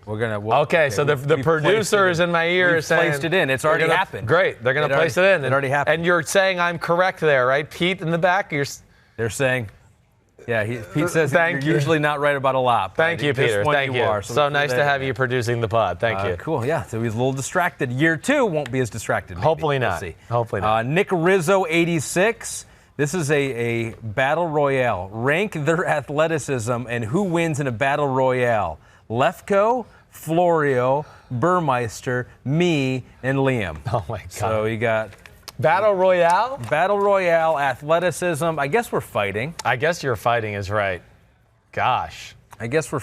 B: So the producers in my ear are saying
A: placed it in. It's already happened.
B: Great. They're going to place it in.
A: It already happened.
B: And you're saying I'm correct there, right? Pete in the back?
A: They're saying, Pete says
B: Thank
A: you're
B: you.
A: usually not right about a lot.
B: Thank you, Peter. Thank you.
A: Are,
B: so nice to have you producing the pod. Thank you.
A: Cool. Yeah. So he's a little distracted. Year 2 won't be as distracted. Maybe.
B: Hopefully not.
A: We'll see.
B: Hopefully not.
A: Nick Rizzo, 86. This is a battle royale. Rank their athleticism and who wins in a battle royale. Lefkoe, Florio, Burmeister, me, and Liam.
B: Oh, my God.
A: So you got
B: Battle Royale?
A: Battle Royale, athleticism. I guess we're fighting.
B: I guess your fighting is right. Gosh.
A: I guess we're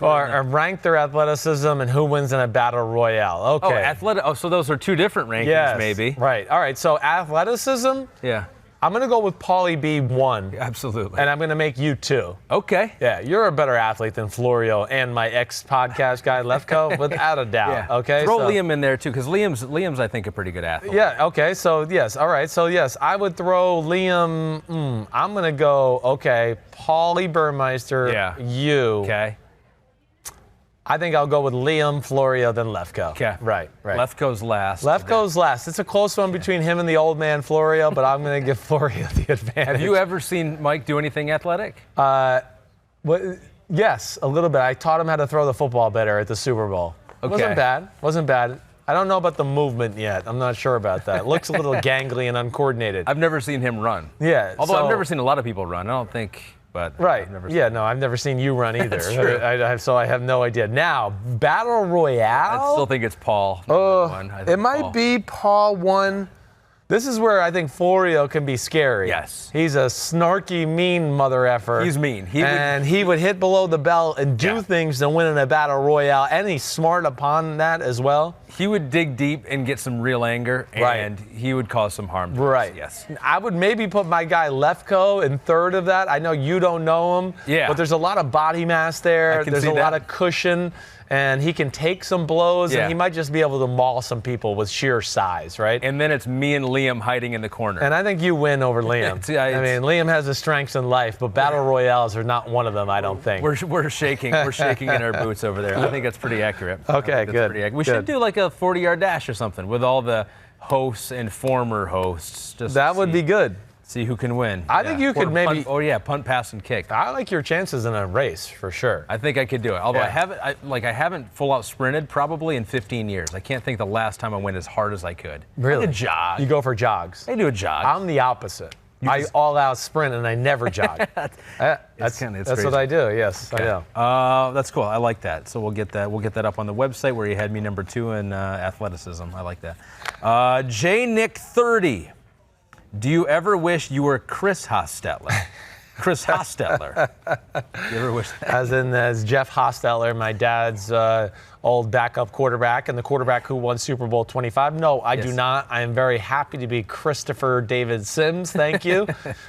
B: Or rank their athleticism and who wins in a Battle Royale. Okay.
A: So those are two different rankings, maybe.
B: Right. All right. So athleticism?
A: Yeah.
B: I'm going to go with Paulie B 1.
A: Absolutely.
B: And I'm going to make you 2.
A: Okay.
B: Yeah, you're a better athlete than Florio and my ex-podcast guy, Lefkoe, without a doubt.
A: Yeah.
B: Okay.
A: Throw Liam in there, too, because Liam's, I think, a pretty good athlete.
B: Yeah, okay. So, yes. All right. So, yes, I would throw Liam. I'm going to go, Paulie Burmeister, you.
A: Okay.
B: I think I'll go with Liam, Florio, then Lefkoe.
A: Okay.
B: Right.
A: Lefkoe's last.
B: Lefkoe's last. It's a close one between him and the old man Florio, but I'm going to give Florio the advantage.
A: Have you ever seen Mike do anything athletic?
B: Yes, a little bit. I taught him how to throw the football better at the Super Bowl.
A: Okay.
B: Wasn't bad. I don't know about the movement yet. I'm not sure about that. Looks a little gangly and uncoordinated.
A: I've never seen him run.
B: Yeah.
A: Although I've never seen a lot of people run. I don't think. But
B: right. I've never seen you run either.
A: That's true.
B: So I have no idea. Now, Battle Royale.
A: I still think it's Paul.
B: It might be Paul 1. This is where I think Florio can be scary.
A: Yes.
B: He's a snarky, mean mother effer.
A: He's mean.
B: He would hit below the belt and do things to win in a Battle Royale, and he's smart upon that as well.
A: He would dig deep and get some real anger, and he would cause some harm to us. Yes.
B: I would maybe put my guy Lefkoe in third of that. I know you don't know him, but there's a lot of body mass there. There's a lot of cushion, and he can take some blows, and he might just be able to maul some people with sheer size, right?
A: And then it's me and Liam hiding in the corner.
B: And I think you win over Liam. I mean, Liam has his strengths in life, but battle royales are not one of them, I don't think.
A: We're shaking. We're shaking in our boots over there. I think that's pretty accurate.
B: Okay, good.
A: We should do like a 40-yard dash or something with all the hosts and former hosts.
B: That would be good.
A: See who can win.
B: I think you could maybe.
A: Punt, pass, and kick.
B: I like your chances in a race for sure.
A: I think I could do it. Although I haven't full out sprinted probably in 15 years. I can't think the last time I went as hard as I could.
B: Really?
A: I could jog.
B: You go for jogs.
A: I do a jog.
B: I'm the opposite. I all out sprint and I never jog. That's what I do. Yes, okay. I know.
A: That's cool. I like that. So we'll get that up on the website where you had me number 2 in athleticism. I like that. J Nick 30. Do you ever wish you were Chris Hostetler? Chris Hostetler. You ever wish that?
B: As Jeff Hostetler, my dad's old backup quarterback and the quarterback who won Super Bowl 25. No, I do not. I am very happy to be Christopher David Sims. Thank you.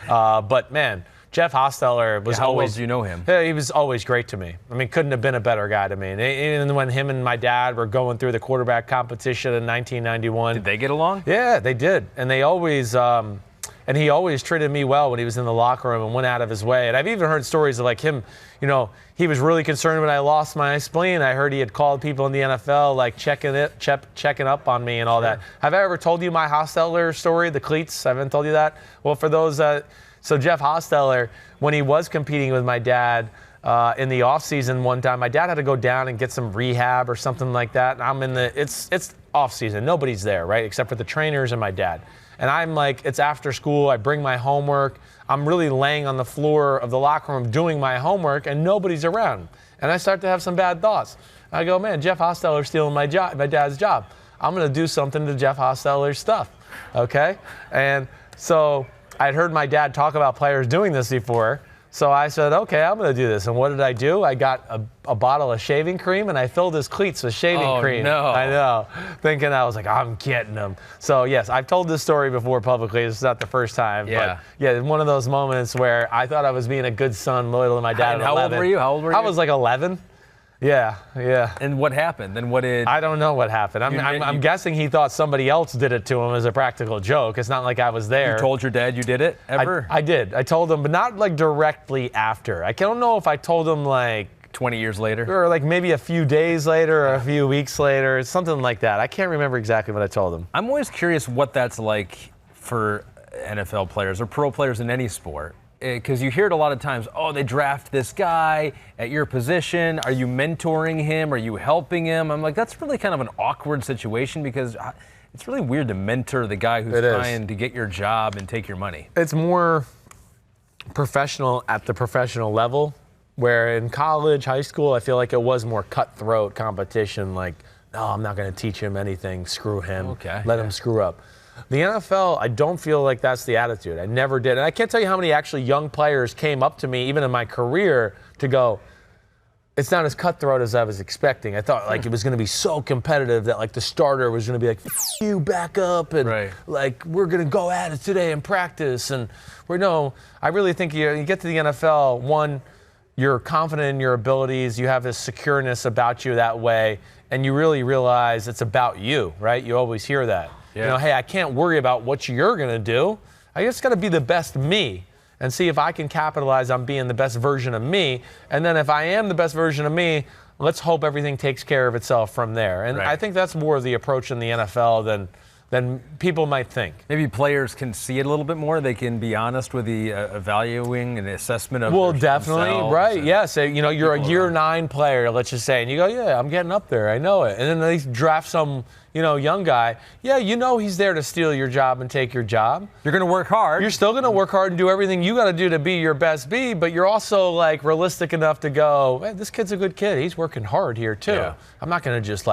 B: But man, Jeff Hostetler was
A: how
B: always.
A: Well do you know him?
B: Yeah, he was always great to me. I mean, couldn't have been a better guy to me. And even when him and my dad were going through the quarterback competition in 1991.
A: Did they get along?
B: Yeah, they did. And they always. And he always treated me well when he was in the locker room and went out of his way. And I've even heard stories of like him, he was really concerned when I lost my spleen. I heard he had called people in the NFL like checking up on me and all that. Have I ever told you my Hostetler story, the cleats? I haven't told you that? Well, for those, so Jeff Hostetler, when he was competing with my dad in the offseason one time, my dad had to go down and get some rehab or something like that. And I'm in it's offseason. Nobody's there, right, except for the trainers and my dad. And I'm like, it's after school. I bring my homework. I'm really laying on the floor of the locker room doing my homework, and nobody's around. And I start to have some bad thoughts. I go, man, Jeff Hostetler's stealing my dad's job. I'm going to do something to Jeff Hostetler's stuff, okay? And so I'd heard my dad talk about players doing this before. So I said, okay, I'm going to do this. And what did I do? I got a bottle of shaving cream, and I filled his cleats with shaving cream.
A: No.
B: I know. Thinking I was like, I'm getting him. So, yes, I've told this story before publicly. This is not the first time.
A: Yeah.
B: But, yeah, one of those moments where I thought I was being a good son, loyal to my dad at 11.
A: How old were you?
B: I was like 11. Yeah.
A: And what happened? Then what did...
B: I don't know what happened. I'm guessing he thought somebody else did it to him as a practical joke. It's not like I was there.
A: You told your dad you did it, ever?
B: I did. I told him, but not like directly after. I don't know if I told him like...
A: 20 years later?
B: Or like maybe a few days later or a few weeks later, something like that. I can't remember exactly what I told him.
A: I'm always curious what that's like for NFL players or pro players in any sport. Because you hear it a lot of times, they draft this guy at your position. Are you mentoring him? Are you helping him? I'm like, that's really kind of an awkward situation because it's really weird to mentor the guy who's trying to get your job and take your money.
B: It's more professional at the professional level, where in college, high school, I feel like it was more cutthroat competition. Like, no, I'm not going to teach him anything. Screw him. Let him screw up. The NFL, I don't feel like that's the attitude. I never did. And I can't tell you how many actually young players came up to me, even in my career, to go, it's not as cutthroat as I was expecting. I thought like it was going to be so competitive that like the starter was going to be like, you back up and like we're going to go at it today in practice. And I really think you get to the NFL, one, you're confident in your abilities. You have this secureness about you that way. And you really realize it's about you, right? You always hear that. Yeah. Hey, I can't worry about what you're going to do. I just got to be the best me and see if I can capitalize on being the best version of me. And then if I am the best version of me, let's hope everything takes care of itself from there. And I think that's more of the approach in the NFL than people might think.
A: Maybe players can see it a little bit more. They can be honest with the evaluating and assessment of
B: definitely, right. Yes, you're a year 9 player, let's just say, and you go, yeah, I'm getting up there. I know it. And then they draft some young guy. Yeah, he's there to steal your job and take your job.
A: You're going to work hard.
B: You're still going to work hard and do everything you got to do to be your best be, but you're also like realistic enough to go, hey, this kid's a good kid. He's working hard here too. Yeah. I'm not going to just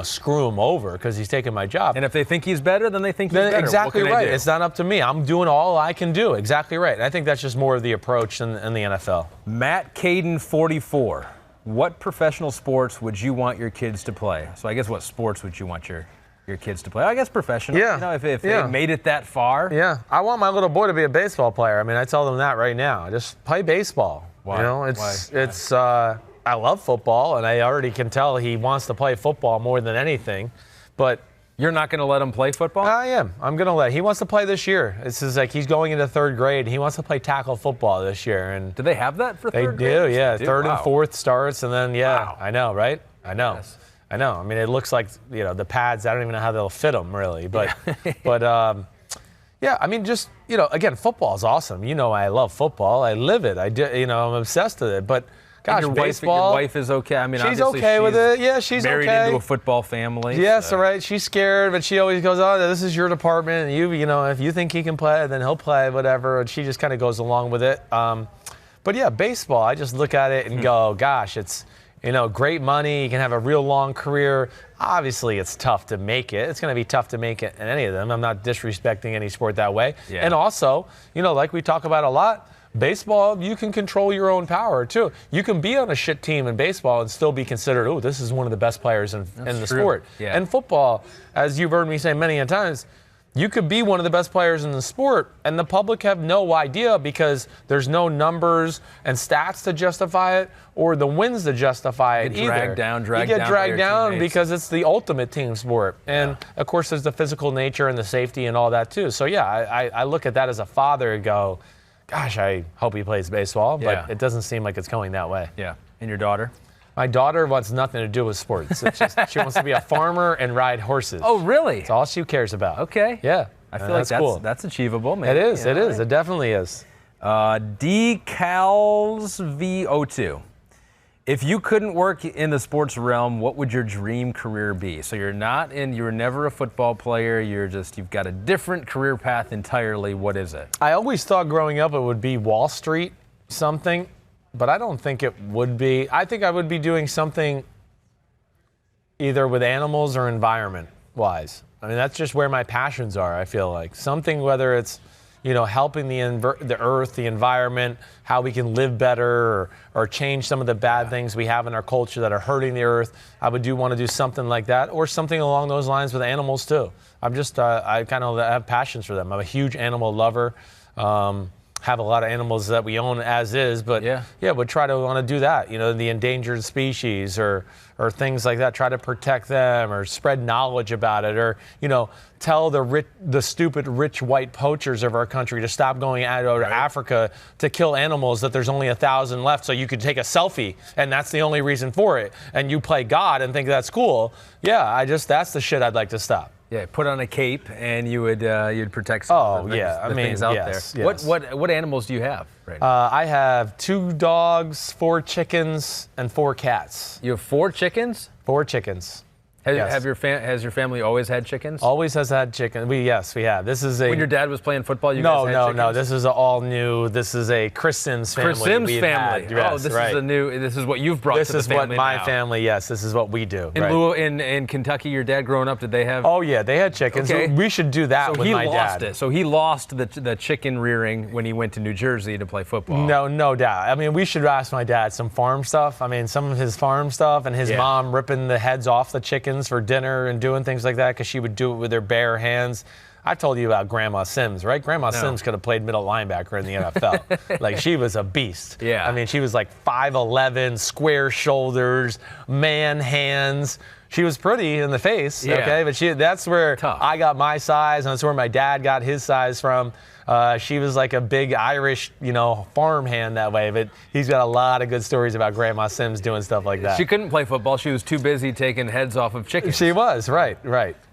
B: screw him over because he's taking my job.
A: And if they think he's better, then they think he's better.
B: Exactly right. It's not up to me. I'm doing all I can do. Exactly right. And I think that's just more of the approach in the NFL.
A: Matt Caden 44. what professional sports would you want your kids to play? So I guess what sports would you want your kids to play? I guess professional.
B: Yeah.
A: You know, if they made it that far.
B: Yeah. I want my little boy to be a baseball player. I mean, I tell them that right now. Just play baseball.
A: Why?
B: You know, it's I love football, and I already can tell he wants to play football more than anything. But
A: you're not going to let him play football?
B: I am. I'm going to let. He wants to play this year. This is like he's going into third grade. He wants to play tackle football this year. And
A: do they have that for third grade?
B: They do, yeah. Third
A: wow.
B: and fourth starts, and then
A: Wow.
B: I know, right? I know.
A: Yes.
B: I know. I mean, it looks like the pads. I don't even know how they'll fit them really, but yeah. I mean, just again, football is awesome. I love football. I live it. I do. I'm obsessed with it. But gosh, baseball.
A: Your wife is okay. I mean,
B: she's okay with it. Yeah, she's
A: married
B: okay.
A: into a football family.
B: Yes,
A: so.
B: all right. She's scared, but she always goes, "Oh, this is your department. And if you think he can play, then he'll play, whatever." And she just kind of goes along with it. But yeah, baseball. I just look at it and go, "Gosh, it's." Great money. You can have a real long career. Obviously, it's tough to make it. It's going to be tough to make it in any of them. I'm not disrespecting any sport that way.
A: Yeah.
B: And also, like we talk about a lot, baseball, you can control your own power, too. You can be on a shit team in baseball and still be considered, oh, this is one of the best players in the sport.
A: Yeah.
B: And football, as you've heard me say many a times, you could be one of the best players in the sport, and the public have no idea because there's no numbers and stats to justify it or the wins to justify it either.
A: Dragged down
B: you get dragged down
A: teammates.
B: because it's the ultimate team sport. And, of course, there's the physical nature and the safety and all that, too. So, yeah, I look at that as a father and go, gosh, I hope he plays baseball, but it doesn't seem like it's going that way.
A: Yeah. And your daughter?
B: My daughter wants nothing to do with sports. It's just, she wants to be a farmer and ride horses.
A: Oh, really?
B: That's all she cares about.
A: Okay.
B: Yeah.
A: I feel like
B: cool.
A: That's achievable, man.
B: It is. It is. It definitely is.
A: Decals V02. If you couldn't work in the sports realm, what would your dream career be? So you were never a football player. You've got a different career path entirely. What is it?
B: I always thought growing up it would be Wall Street something, but I don't think it would be. I think I would be doing something either with animals or environment-wise. I mean, that's just where my passions are, I feel like. Something, whether it's, helping the earth, the environment, how we can live better or change some of the bad things we have in our culture that are hurting the earth. I want to do something like that or something along those lines with animals, too. I'm just, I kind of have passions for them. I'm a huge animal lover. Have a lot of animals that we own as is, but would try to want to do that, the endangered species or things like that, try to protect them or spread knowledge about it or, tell the stupid rich white poachers of our country to stop going out to Africa to kill animals, that there's only 1,000 left so you could take a selfie and that's the only reason for it. And you play God and think that's cool. Yeah, that's the shit I'd like to stop.
A: Yeah, put on a cape and you'd protect some of the things out there.
B: Yes.
A: What animals do you have right now?
B: I have 2 dogs, 4 chickens, and 4 cats.
A: You have 4 chickens?
B: 4 chickens.
A: Has your family always had chickens?
B: Always has had chicken. We have. This is a.
A: When your dad was playing football, you guys had chickens?
B: No. This is all new. This is a Chris family.
A: Chris family.
B: Yes,
A: this is what you've brought to the family.
B: This is what my family. Yes, this is what we do.
A: In Kentucky, your dad growing up, did they have?
B: Oh yeah, they had chickens. Okay. We should do that with my dad.
A: So he lost the chicken rearing when he went to New Jersey to play football.
B: No doubt. I mean, we should ask my dad some farm stuff. I mean, some of his farm stuff and his mom ripping the heads off the chickens for dinner and doing things like that because she would do it with her bare hands. I told you about Grandma Sims, right? Grandma Sims could have played middle linebacker in the NFL. Like, she was a beast.
A: Yeah.
B: I mean, she was like 5'11", square shoulders, man hands. She was pretty in the face, okay? But that's where I got my size, and that's where my dad got his size from. She was like a big Irish, farm hand that way. But he's got a lot of good stories about Grandma Sims doing stuff like that.
A: She couldn't play football. She was too busy taking heads off of chickens.
B: She was, right,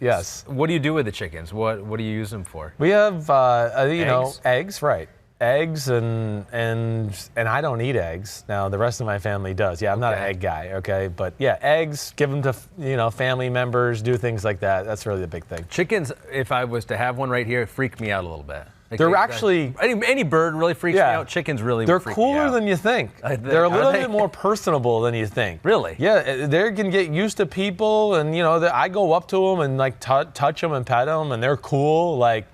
B: yes.
A: What do you do with the chickens? What do you use them for?
B: We have, eggs, right. Eggs and I don't eat eggs. Now the rest of my family does. Yeah, I'm not an egg guy, okay? But yeah, eggs, give them to family members, do things like that. That's really the big thing.
A: Chickens, if I was to have one right here, freak me out a little bit. Like
B: they're actually
A: any bird really freaks me out. Chickens really
B: they're
A: freak
B: cooler
A: me out.
B: than you think. They're a little bit more personable than you think.
A: Really?
B: Yeah, they can get used to people, and I go up to them and like touch them and pet them, and they're cool. Like,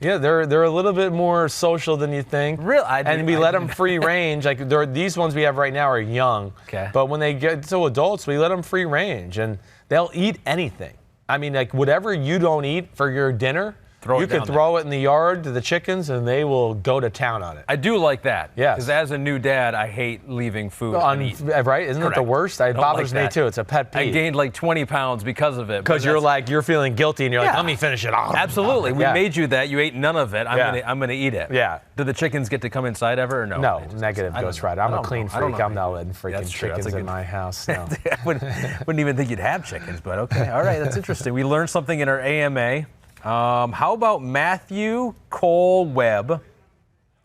B: Yeah, they're a little bit more social than you think.
A: Really?
B: And we let them free range. Like these ones we have right now are young.
A: Okay.
B: But when they get to adults, we let them free range, and they'll eat anything. I mean, like whatever you don't eat for your dinner, you can throw it in the yard to the chickens, and they will go to town on it.
A: I do like that.
B: Yes.
A: Because as a new dad, I hate leaving food
B: right? Isn't
A: Correct.
B: it the worst? It bothers me too. It's a pet peeve.
A: I gained like 20 pounds because of it.
B: Because you're feeling guilty, and you're like, let me finish it off.
A: Absolutely. We made you that. You ate none of it. I'm gonna eat it.
B: Yeah.
A: Do the chickens get to come inside ever or no?
B: No, negative Ghost Rider. I'm a clean freak. I'm not letting freaking chickens in my house. No.
A: I wouldn't even think you'd have chickens, but okay. All right, that's interesting. We learned something in our AMA. How about Matthew Cole Webb?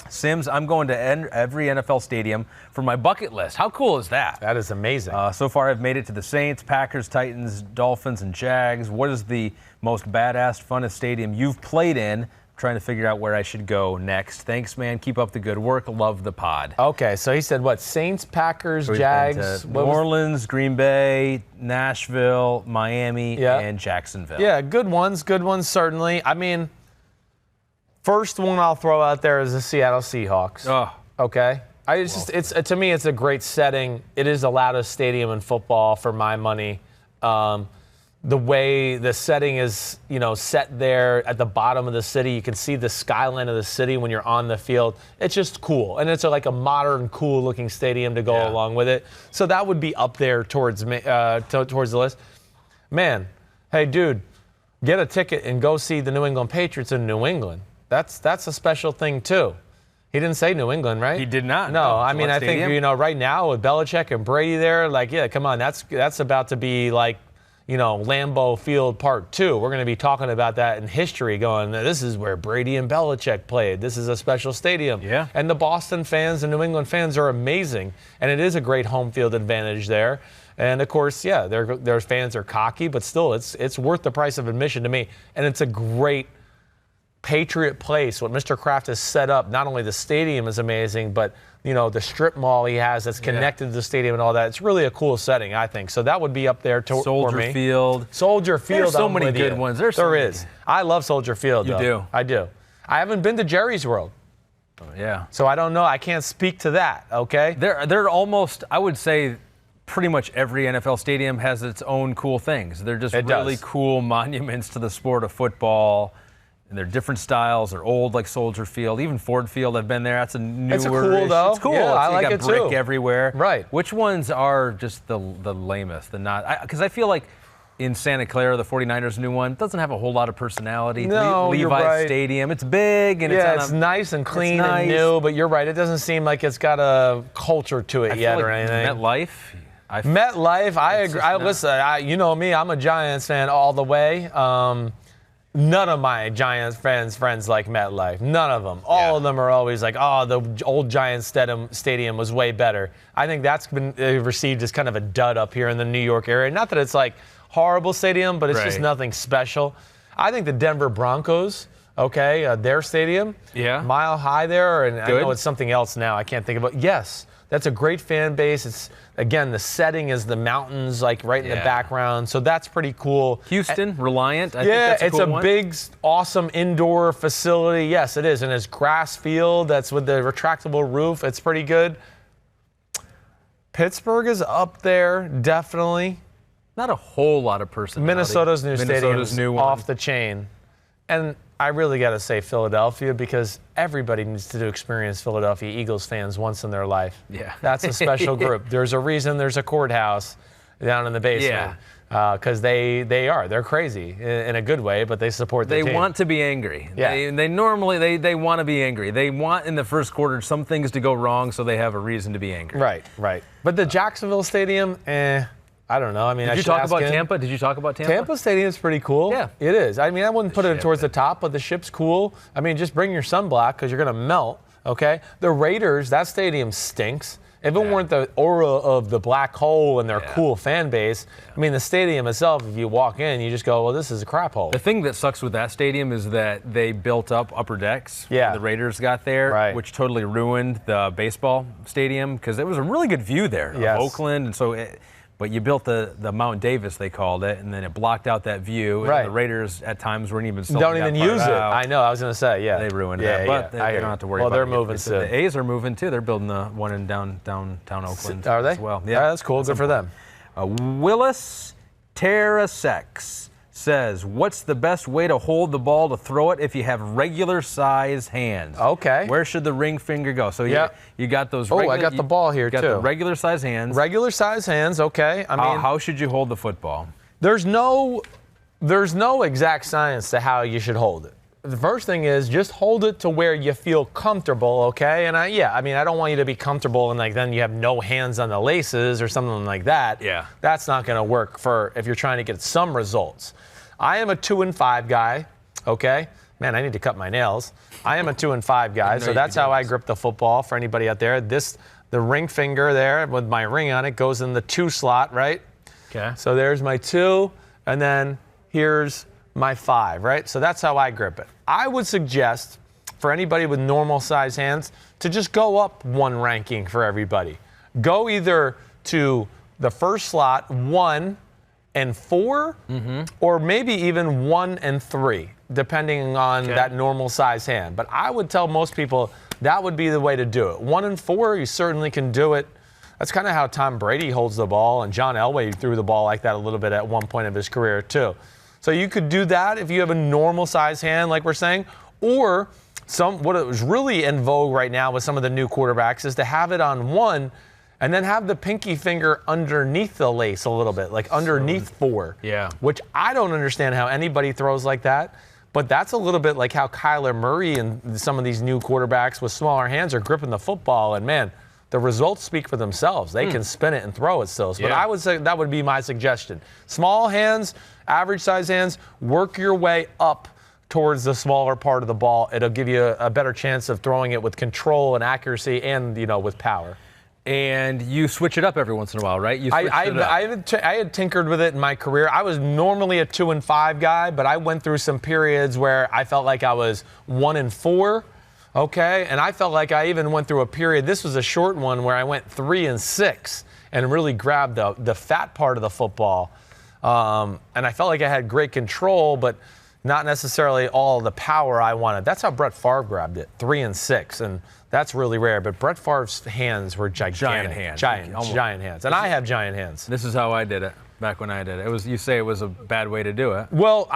A: Sims, I'm going to every NFL stadium for my bucket list. How cool is that?
B: That is amazing.
A: So far, I've made it to the Saints, Packers, Titans, Dolphins, and Jags. What is the most badass, funnest stadium you've played in? Trying to figure out where I should go next. Thanks, man. Keep up the good work. Love the pod.
B: Okay, so he said what? Saints, Packers, Jags,
A: New Orleans, Green Bay, Nashville, Miami, and Jacksonville.
B: Yeah, good ones, certainly. I mean, first one I'll throw out there is the Seattle Seahawks.
A: Oh.
B: Okay. To me, it's a great setting. It is the loudest stadium in football for my money. The way the setting is, set there at the bottom of the city, you can see the skyline of the city when you're on the field. It's just cool, and it's like a modern, cool-looking stadium to go along with it. So that would be up there towards the list. Man, hey, dude, get a ticket and go see the New England Patriots in New England. That's a special thing too. He didn't say New England, right?
A: He did not.
B: No, I mean, I think right now with Belichick and Brady there, like, yeah, come on, that's about to be like, Lambeau Field Part 2. We're going to be talking about that in history, going, this is where Brady and Belichick played. This is a special stadium.
A: Yeah.
B: And the Boston fans and New England fans are amazing, and it is a great home field advantage there. And, of course, their fans are cocky, but still, it's worth the price of admission to me. And it's a great Patriot place. What Mr. Kraft has set up, not only the stadium is amazing, but the strip mall he has that's connected to the stadium and all that. It's really a cool setting, I think. So that would be up there for me.
A: Soldier Field.
B: There's
A: so many good ones.
B: There is. I love Soldier Field, though.
A: You do?
B: I do. I haven't been to Jerry's World.
A: Oh, yeah.
B: So I don't know. I can't speak to that, okay?
A: They're almost, I would say, pretty much every NFL stadium has its own cool things. They're just really cool monuments to the sport of football. And they're different styles. They're old, like Soldier Field. Even Ford Field, I've been there. That's a newer.
B: It's cool, though.
A: It's cool.
B: Yeah, I like it, too.
A: You got brick everywhere.
B: Right.
A: Which ones are just the lamest? Because I feel like in Santa Clara, the 49ers' new one doesn't have a whole lot of personality.
B: No, you're
A: Levi's
B: right.
A: Stadium. It's big. And
B: it's nice and clean and new, but you're right. It doesn't seem like it's got a culture to it yet or anything.
A: MetLife,
B: I agree. Listen, you know me. I'm a Giants fan all the way. None of my Giants friends like MetLife. None of them. All of them are always like, the old Giants stadium was way better. I think that's been received as kind of a dud up here in the New York area. Not that it's like horrible stadium, but it's just nothing special. I think the Denver Broncos, their stadium, Mile High there, and I know it's something else now. I can't think of it. Yes. That's a great fan base. It's, again, the setting is the mountains, like right in the background. So that's pretty cool.
A: Houston, Reliant. I think that's a cool one.
B: Big, awesome indoor facility. Yes, it is. And it's grass field. That's with the retractable roof. It's pretty good. Pittsburgh is up there, definitely.
A: Not a whole lot of personality.
B: Minnesota's new stadium is off the chain. And I really got to say Philadelphia, because everybody needs to experience Philadelphia Eagles fans once in their life.
A: Yeah.
B: That's a special group. There's a reason there's a courthouse down in the basement. Because they're crazy in a good way, but they support the team.
A: They want to be angry.
B: Yeah.
A: They normally want to be angry. They want in the first quarter some things to go wrong, so they have a reason to be angry.
B: Right. But the Jacksonville Stadium, I don't know. I mean,
A: Did you talk about Tampa? Did you talk about Tampa?
B: Tampa Stadium is pretty cool.
A: Yeah.
B: It is. I mean, I wouldn't put it towards the top, but the ship's cool. I mean, just bring your sunblock because you're going to melt, okay? The Raiders, that stadium stinks. If it weren't the aura of the black hole and their cool fan base, I mean, the stadium itself, if you walk in, you just go, well, this is a crap hole.
A: The thing that sucks with that stadium is that they built up upper decks when the Raiders got there, which totally ruined the baseball stadium because it was a really good view there of Oakland. And so but you built the Mount Davis, they called it, and then it blocked out that view.
B: Right.
A: And the Raiders at times weren't even
B: don't even use it. I know. I was going to say, yeah.
A: They ruined it. But they don't have to worry about it.
B: Well, they're moving soon.
A: The A's are moving too. They're building the one in downtown Oakland.
B: Are they?
A: As well.
B: Yeah, that's cool. Good for them.
A: Willis Terrasex says, what's the best way to hold the ball to throw it if you have regular size hands?
B: Okay.
A: Where should the ring finger go? So you got those.
B: I got the ball here,
A: you got
B: too.
A: the regular size hands.
B: Regular size hands, okay. I mean,
A: how should you hold the football?
B: There's no exact science to how you should hold it. The first thing is just hold it to where you feel comfortable, okay? And I don't want you to be comfortable and then you have no hands on the laces or something like that.
A: Yeah.
B: That's not going to work if you're trying to get some results. I am a 2-5 guy, okay? Man, I need to cut my nails. I am a 2-5 guy, so that's how I grip the football for anybody out there. The ring finger there with my ring on it goes in the 2 slot, right?
A: Okay.
B: So there's my 2, and then here's my 5, right? So that's how I grip it. I would suggest for anybody with normal size hands to just go up 1 ranking for everybody. Go either to the first slot, 1 and 4, or maybe even 1 and 3, depending on that normal size hand. But I would tell most people that would be the way to do it. 1 and 4, you certainly can do it. That's kind of how Tom Brady holds the ball, and John Elway threw the ball like that a little bit at one point of his career too. So you could do that if you have a normal size hand, like we're saying, or what is really in vogue right now with some of the new quarterbacks is to have it on 1 and then have the pinky finger underneath the lace a little bit, like underneath 4.
A: Yeah.
B: Which I don't understand how anybody throws like that, but that's a little bit like how Kyler Murray and some of these new quarterbacks with smaller hands are gripping the football, and man, the results speak for themselves. They can spin it and throw it still. But I would say that would be my suggestion. Small hands, average size hands, work your way up towards the smaller part of the ball. It'll give you a better chance of throwing it with control and accuracy and, with power.
A: And you switch it up every once in a while, right?
B: I had tinkered with it in my career. I was normally a 2-5 guy, but I went through some periods where I felt like I was 1 and 4. Okay, and I felt like I even went through a period, this was a short one, where I went 3 and 6 and really grabbed the fat part of the football. And I felt like I had great control, but not necessarily all the power I wanted. That's how Brett Favre grabbed it, 3 and 6, and that's really rare. But Brett Favre's hands were gigantic.
A: Giant hands.
B: Giant hands. And I have giant hands.
A: This is how I did it. Back when I did it. You say it was a bad way to do it.
B: Well,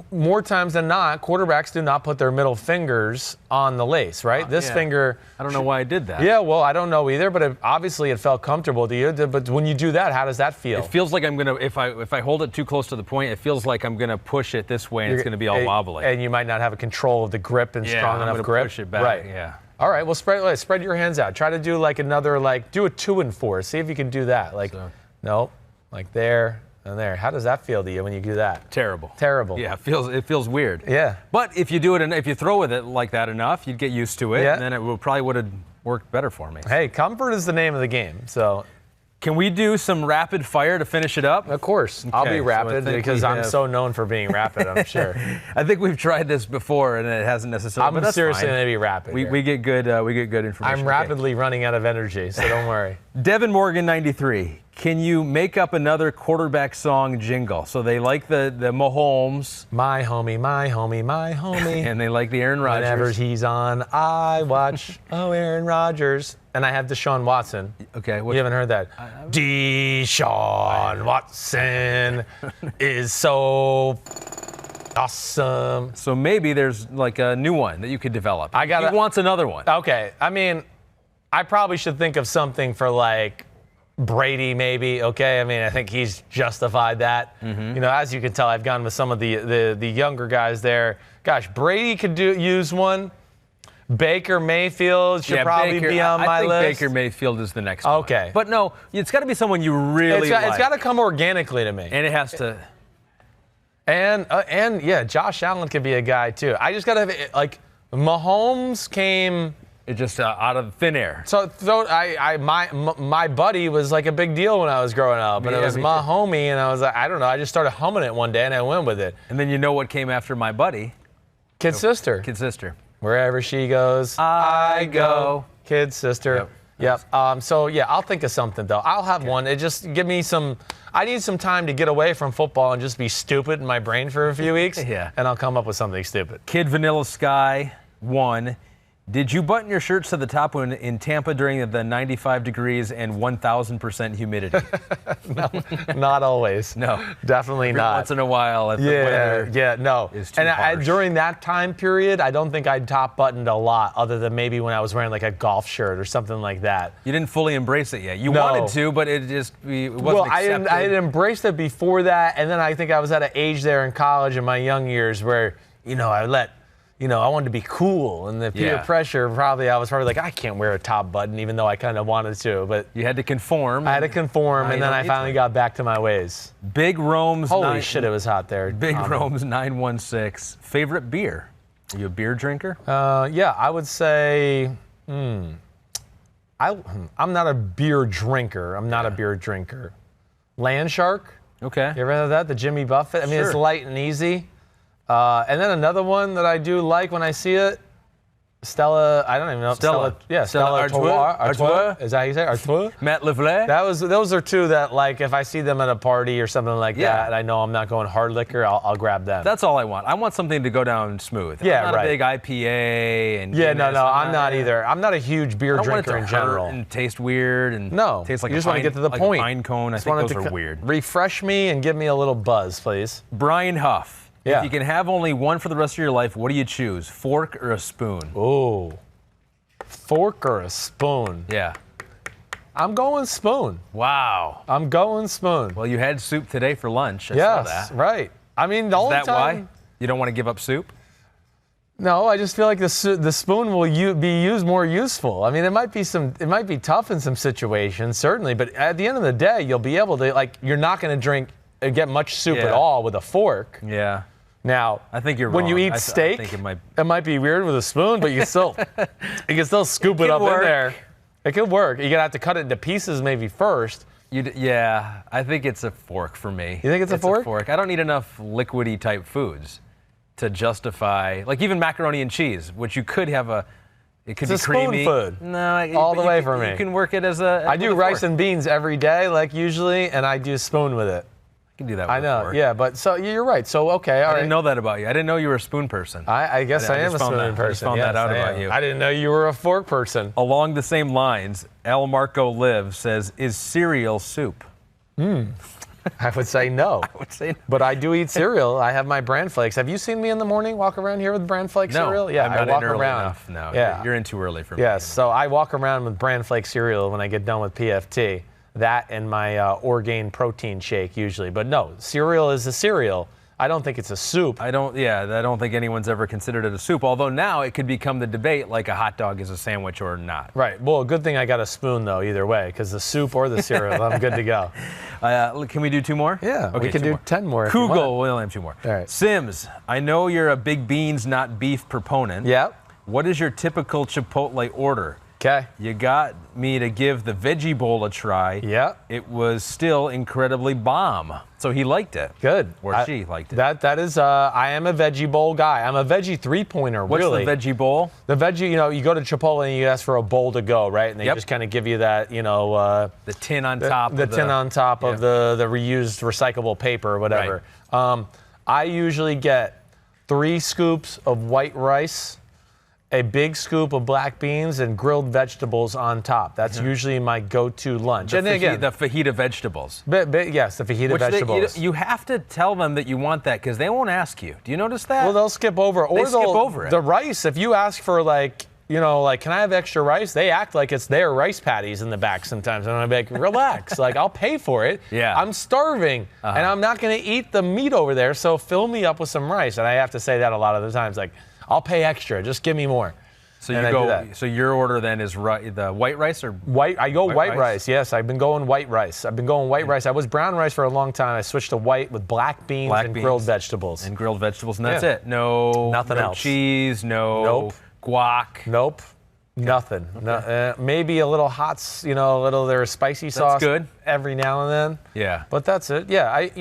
B: more times than not, quarterbacks do not put their middle fingers on the lace, right? This finger.
A: I don't know why I did that.
B: Yeah, well, I don't know either, but obviously it felt comfortable to you. But when you do that, how does that feel?
A: It feels like I'm gonna, if I hold it too close to the point, it feels like I'm gonna push it this way and it's gonna be all wobbly.
B: And you might not have a control of the grip and strong enough grip.
A: Push it back.
B: Right.
A: Yeah.
B: All right. Well, spread your hands out. Try to do do a 2 and 4. See if you can do that. No, like there. And there. How does that feel to you when you do that?
A: Terrible.
B: Terrible.
A: Yeah, it feels weird.
B: Yeah.
A: But if you do it, and if you throw with it like that enough, you'd get used to it,
B: Yeah.
A: and then it probably would have worked better for me.
B: Hey, comfort is the name of the game. So,
A: can we do some rapid fire to finish it up?
B: Of course. I'll be rapid because I'm so known for being rapid, I'm sure.
A: I think we've tried this before, and it hasn't necessarily.
B: I'm seriously going to be rapid.
A: We get good information.
B: I'm rapidly running out of energy, so don't worry.
A: Devin Morgan 93. Can you make up another quarterback song jingle? So they like the Mahomes.
B: My homie, my homie, my homie.
A: And they like the Aaron Rodgers.
B: Whenever he's on, I watch, Aaron Rodgers. And I have Deshaun Watson.
A: Okay.
B: You haven't heard that? Deshaun Watson is so awesome.
A: So maybe there's like a new one that you could develop. He wants another one.
B: Okay. I mean, I probably should think of something for like Brady maybe, okay? I mean, I think he's justified that. Mm-hmm. As you can tell, I've gone with some of the younger guys there. Gosh, Brady could use one. Baker Mayfield should probably be on my list.
A: I think Baker Mayfield is the next one.
B: Okay.
A: But no, it's got to be someone you really like.
B: It's got to come organically to me.
A: And it has to.
B: And yeah, Josh Allen could be a guy too. I just got to have, Mahomes came.
A: It just out of thin air.
B: So my buddy was like a big deal when I was growing up, and it was my homie, and I was like, I don't know, I just started humming it one day, and I went with it.
A: And then you know what came after my buddy?
B: Kid sister.
A: Kid sister.
B: Wherever she goes, I go. Kid sister.
A: Yep.
B: Yep. So yeah, I'll think of something though. I'll have one. It just give me some. I need some time to get away from football and just be stupid in my brain for a few weeks.
A: Yeah.
B: And I'll come up with something stupid.
A: Kid Vanilla Sky 1. Did you button your shirts to the top when in Tampa during the 95 degrees and 1,000% humidity?
B: No, not always.
A: No.
B: Definitely not.
A: Once in a while. If the weather
B: no.
A: is too
B: And
A: harsh.
B: during that time period, I don't think I top buttoned a lot other than maybe when I was wearing like a golf shirt or something like that.
A: You didn't fully embrace it yet. You
B: No.
A: wanted to, but it wasn't accepted.
B: I had embraced it before that, and then I think I was at an age there in college in my young years where, I wanted to be cool, and the peer pressure I was probably like, I can't wear a top button, even though I kind of wanted to. But
A: You had to conform.
B: I had to conform, and then I finally got back to my ways.
A: Big Rome's
B: Holy shit, it was hot there.
A: Big Rome's 916. Favorite beer? Are you a beer drinker?
B: Yeah, I would say, I'm not a beer drinker. I'm not a beer drinker. Land Shark.
A: Okay.
B: You ever had that? The Jimmy Buffett? I mean, It's
A: Sure.
B: light and easy. And then another one that I do like when I see it, Stella, I don't even know.
A: Stella.
B: Stella Artois. Is that how you say it? Artois?
A: Matt Lefkoe?
B: Those are two that, like, if I see them at a party or something like
A: Yeah.
B: that, and I know I'm not going hard liquor, I'll grab them.
A: That's all I want. I want something to go down smooth.
B: Yeah,
A: I'm not
B: right.
A: a big IPA and
B: Yeah,
A: Guinness.
B: I'm not either. I'm not a huge beer
A: I don't want it
B: drinker
A: to
B: in general.
A: hurt and taste weird and
B: No,
A: taste like
B: you
A: a
B: just want to
A: pine-
B: get to the
A: like
B: point.
A: A pine cone. I
B: Just
A: think
B: want it
A: those
B: to
A: are weird.
B: Refresh me and give me a little buzz, please.
A: Brian Huff.
B: Yeah.
A: If you can have only one for the rest of your life, what do you choose? Fork or a spoon?
B: Ooh. Fork or a spoon?
A: Yeah.
B: I'm going spoon.
A: Wow.
B: I'm going spoon.
A: Well, you had soup today for lunch. I saw
B: Yes,
A: that.
B: right. I mean, the
A: Is
B: only
A: that
B: time.
A: why? You don't want to give up soup?
B: No, I just feel like the spoon will be used more useful. I mean, it might be tough in some situations, certainly, but at the end of the day, you'll be able to, like, you're not going to get much soup at
A: Yeah.
B: all with a fork.
A: Yeah.
B: Now,
A: I think you're
B: when you
A: wrong.
B: eat
A: I
B: steak,
A: think it
B: might be weird with a spoon, but you can still scoop it up
A: work.
B: in there. It could work. You're gonna have to cut it into pieces maybe first.
A: Yeah, I think it's a fork for me.
B: You think it's a fork?
A: I don't need enough liquidy type foods to justify, like even macaroni and cheese, which you could have it could
B: It's
A: be
B: a spoon
A: creamy.
B: food.
A: No,
B: All the way
A: you,
B: for me.
A: You can work it as a.
B: I do
A: with a
B: rice
A: fork.
B: and beans every day, like usually, and I do spoon with it.
A: I can do that. With
B: I know,
A: a fork.
B: yeah, but so you're right. So okay, all
A: I
B: right.
A: didn't know that about you. I didn't know you were a spoon person.
B: I guess I am
A: just
B: a
A: found
B: spoon
A: that- I
B: person.
A: just found that
B: Yes,
A: out
B: I
A: about
B: am.
A: you.
B: I didn't know you were a fork person.
A: Along the same lines, L. Marco Live says, "Is cereal soup?"
B: I would say no.
A: I would say
B: But I do eat cereal. I have my bran flakes. Have you seen me in the morning walk around here with bran flake
A: no.
B: cereal? Yeah,
A: I'm not
B: I walk
A: in early
B: around.
A: enough. No,
B: Yeah.
A: you're in too early for me.
B: Yes, so I walk around with bran flake cereal when I get done with PFT. That and my Orgain protein shake usually. But no, cereal is a cereal. I don't think it's a soup.
A: I don't think anyone's ever considered it a soup, although now it could become the debate like a hot dog is a sandwich or not.
B: Right. Well, good thing I got a spoon, though, either way, because the soup or the cereal, I'm good to go.
A: Can we do two more?
B: Yeah,
A: Okay,
B: we can
A: two
B: do
A: more.
B: 10 more if you want.
A: Kugel, we'll have two more.
B: All right.
A: Sims, I know you're a big beans, not beef proponent.
B: Yep.
A: What is your typical Chipotle order?
B: Okay.
A: You got me to give the veggie bowl a try.
B: Yep.
A: It was still incredibly bomb. So he liked it.
B: Good.
A: Or she liked it.
B: That is, I am a veggie bowl guy. I'm a veggie three-pointer,
A: What's
B: really.
A: the veggie bowl?
B: The veggie, you go to Chipotle and you ask for a bowl to go, right? And they
A: Yep.
B: just kind of give you that,
A: The tin on top.
B: the
A: of
B: tin on top of the reused recyclable paper or whatever. I usually get 3 scoops of white rice, a big scoop of black beans, and grilled vegetables on top. That's usually my go-to lunch. And then again,
A: the fajita vegetables.
B: yes, the fajita vegetables.
A: You have to tell them that you want that because they won't ask you. Do you notice that?
B: Well, they'll skip over, or
A: They skip over it.
B: The rice. If you ask for can I have extra rice? They act like it's their rice patties in the back sometimes, and I'm like, relax, I'll pay for it.
A: Yeah.
B: I'm starving, and I'm not gonna eat the meat over there, so fill me up with some rice. And I have to say that a lot of the times, I'll pay extra, just give me more.
A: So
B: And
A: you
B: I do
A: go.
B: that.
A: So your order then is the white rice or
B: White. I go white
A: rice?
B: rice. Yes, I've been going white rice. I was brown rice for a long time. I switched to white with black beans and grilled vegetables.
A: and grilled vegetables, and that's
B: Yeah.
A: it. No,
B: Nothing
A: no
B: else.
A: cheese, no
B: Nope.
A: guac.
B: Nope. Nothing. No, maybe a little hot, there's spicy sauce.
A: good.
B: Every now and then.
A: Yeah.
B: But that's it. Yeah, I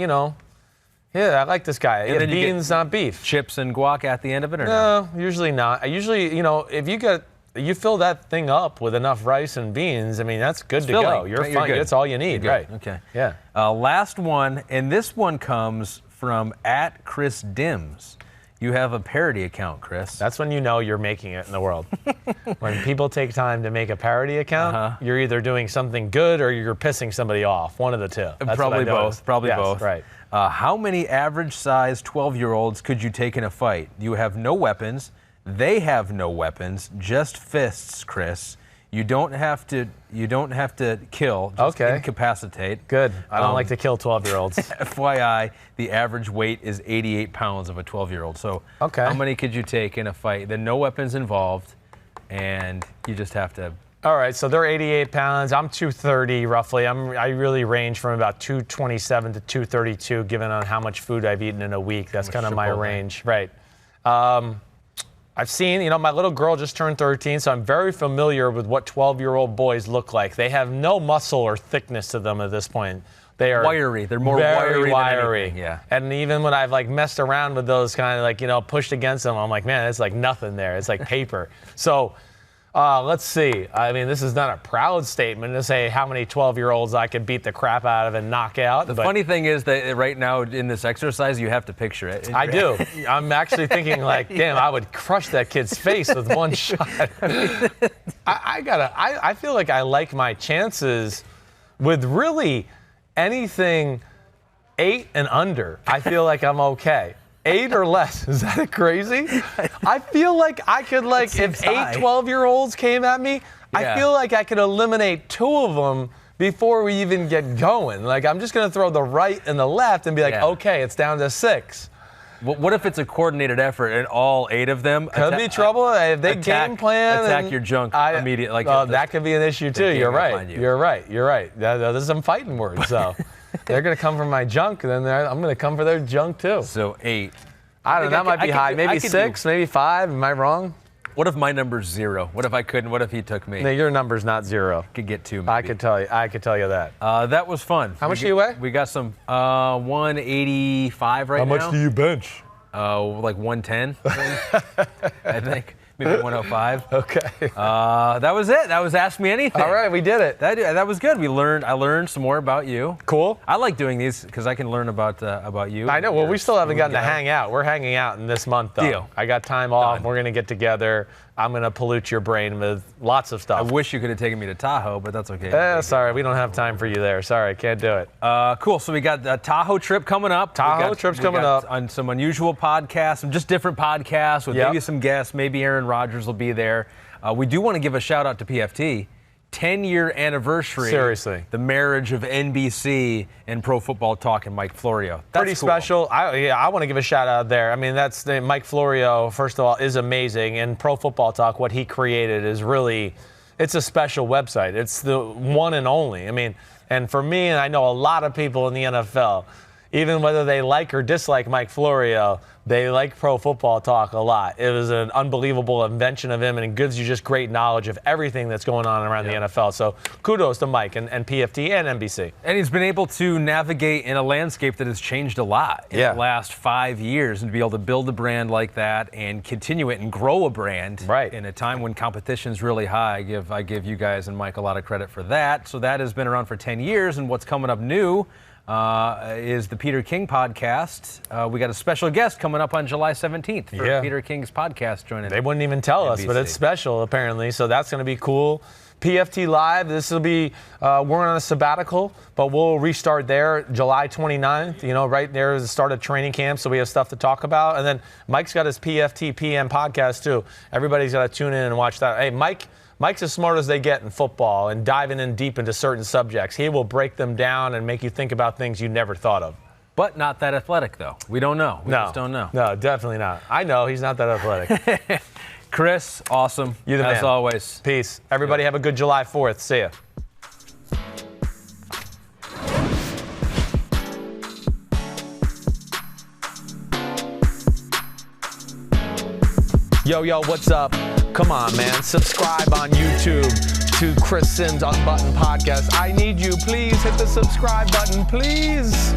B: like this guy. Yeah,
A: then you get
B: beans, not beef.
A: Chips and guac at the end of it, or no?
B: No, usually not. I usually, if you get you fill that thing up with enough rice and beans, I mean, that's good to
A: filling.
B: go. You're
A: You're
B: fine.
A: good.
B: That's all you need, right?
A: Okay.
B: Yeah.
A: Last one, and this one comes from @ChrisDimms. You have a parody account, Chris.
B: That's when you know you're making it in the world. When people take time to make a parody account, you're either doing something good or you're pissing somebody off. One of the two. That's
A: Probably both. Probably
B: yes,
A: both.
B: Right.
A: How many average-sized 12-year-olds could you take in a fight? You have no weapons. They have no weapons. Just fists, Chris. You don't have to. You don't have to kill. Just incapacitate.
B: Good. I don't like to kill 12-year-olds.
A: FYI, the average weight is 88 pounds of a 12-year-old. So how many could you take in a fight? Then no weapons involved, and you just have to.
B: All right, so they're 88 pounds. I'm 230 roughly. I really range from about 227 to 232, given on how much food I've eaten in a week. That's kind of my range, right? I've seen, my little girl just turned 13, so I'm very familiar with what 12-year-old boys look like. They have no muscle or thickness to them at this point. They are
A: wiry. They're more
B: very
A: wiry than anything. Yeah.
B: And even when I've messed around with those kind of pushed against them, I'm like, man, it's like nothing there. It's like paper. So let's see. I mean, this is not a proud statement to say how many 12-year-olds I could beat the crap out of and knock out.
A: The funny thing is that right now in this exercise, you have to picture it.
B: I do. I'm actually thinking damn, I would crush that kid's face with one shot. I feel like I like my chances with really anything 8 and under. I feel like I'm okay. 8 or less. Is that crazy? I feel like I could, if 8 12-year-olds came at me, I feel like I could eliminate 2 of them before we even get going. I'm just going to throw the right and the left and be like, okay, it's down to 6.
A: What if it's a coordinated effort and all 8 of them
B: could be trouble if they game plan
A: attack your junk immediately?
B: That could be an issue too. You're right. You're right. There's some fighting words. So they're gonna come for my junk, and then I'm gonna come for their junk too.
A: So 8.
B: I don't know. That might be high. Maybe 6. Maybe 5. Am I wrong?
A: What if my number's 0? What if I couldn't? What if he took me?
B: No, your number's not 0.
A: Could get 2. Maybe.
B: I could tell you that.
A: That was fun.
B: How much do you weigh?
A: We got some 185 right now.
B: How much do you bench?
A: 110, I think. Maybe 105.
B: Okay.
A: That was it. That was Ask Me Anything.
B: All right, we did it.
A: That was good. I learned some more about you.
B: Cool.
A: I like doing these because I can learn about you.
B: I know. Well, we still haven't gotten to hang out. We're hanging out in this month, though.
A: Deal.
B: I got time off. We're going to get together. I'm going to pollute your brain with lots of stuff.
A: I wish you could have taken me to Tahoe, but that's okay.
B: Sorry, we don't have time for you there. Sorry, can't do it.
A: Cool. So we got the Tahoe trip coming up.
B: Trip's coming up.
A: On some unusual podcasts, some just different podcasts with maybe some guests. Maybe Aaron Rodgers will be there. We do want to give a shout out to PFT. 10-year anniversary.
B: Seriously.
A: The marriage of NBC and Pro Football Talk and Mike Florio. That's
B: pretty
A: cool.
B: Special. I want to give a shout out there. I mean, that's Mike Florio, first of all, is amazing. And Pro Football Talk, what he created is really, it's a special website. It's the one and only. I mean, and for me, and I know a lot of people in the NFL, even whether they like or dislike Mike Florio, they like Pro Football Talk a lot. It was an unbelievable invention of him, and it gives you just great knowledge of everything that's going on around the NFL. So kudos to Mike and PFT and NBC.
A: And he's been able to navigate in a landscape that has changed a lot in the last 5 years, and to be able to build a brand like that and continue it and grow a brand in a time when competition's really high. I give you guys and Mike a lot of credit for that. So that has been around for 10 years, and what's coming up new is the Peter King podcast. We got a special guest coming up on July 17th for Peter King's podcast joining.
B: They wouldn't even tell us, but it's special apparently, so that's going to be cool. PFT Live, this will be, we're on a sabbatical, but we'll restart there July 29th, right there is the start of training camp, so we have stuff to talk about. And then Mike's got his PFT PM podcast too. Everybody's got to tune in and watch that. Hey, Mike's as smart as they get in football and diving in deep into certain subjects. He will break them down and make you think about things you never thought of.
A: But not that athletic, though. We don't know. We just don't know.
B: No, definitely not. I know he's not that athletic.
A: Chris, awesome.
B: You the man.
A: As always.
B: Peace. Everybody have a good July 4th. See ya. Yo, what's up? Come on, man. Subscribe on YouTube to Chris Simms Unbuttoned Podcast. I need you. Please hit the subscribe button, please.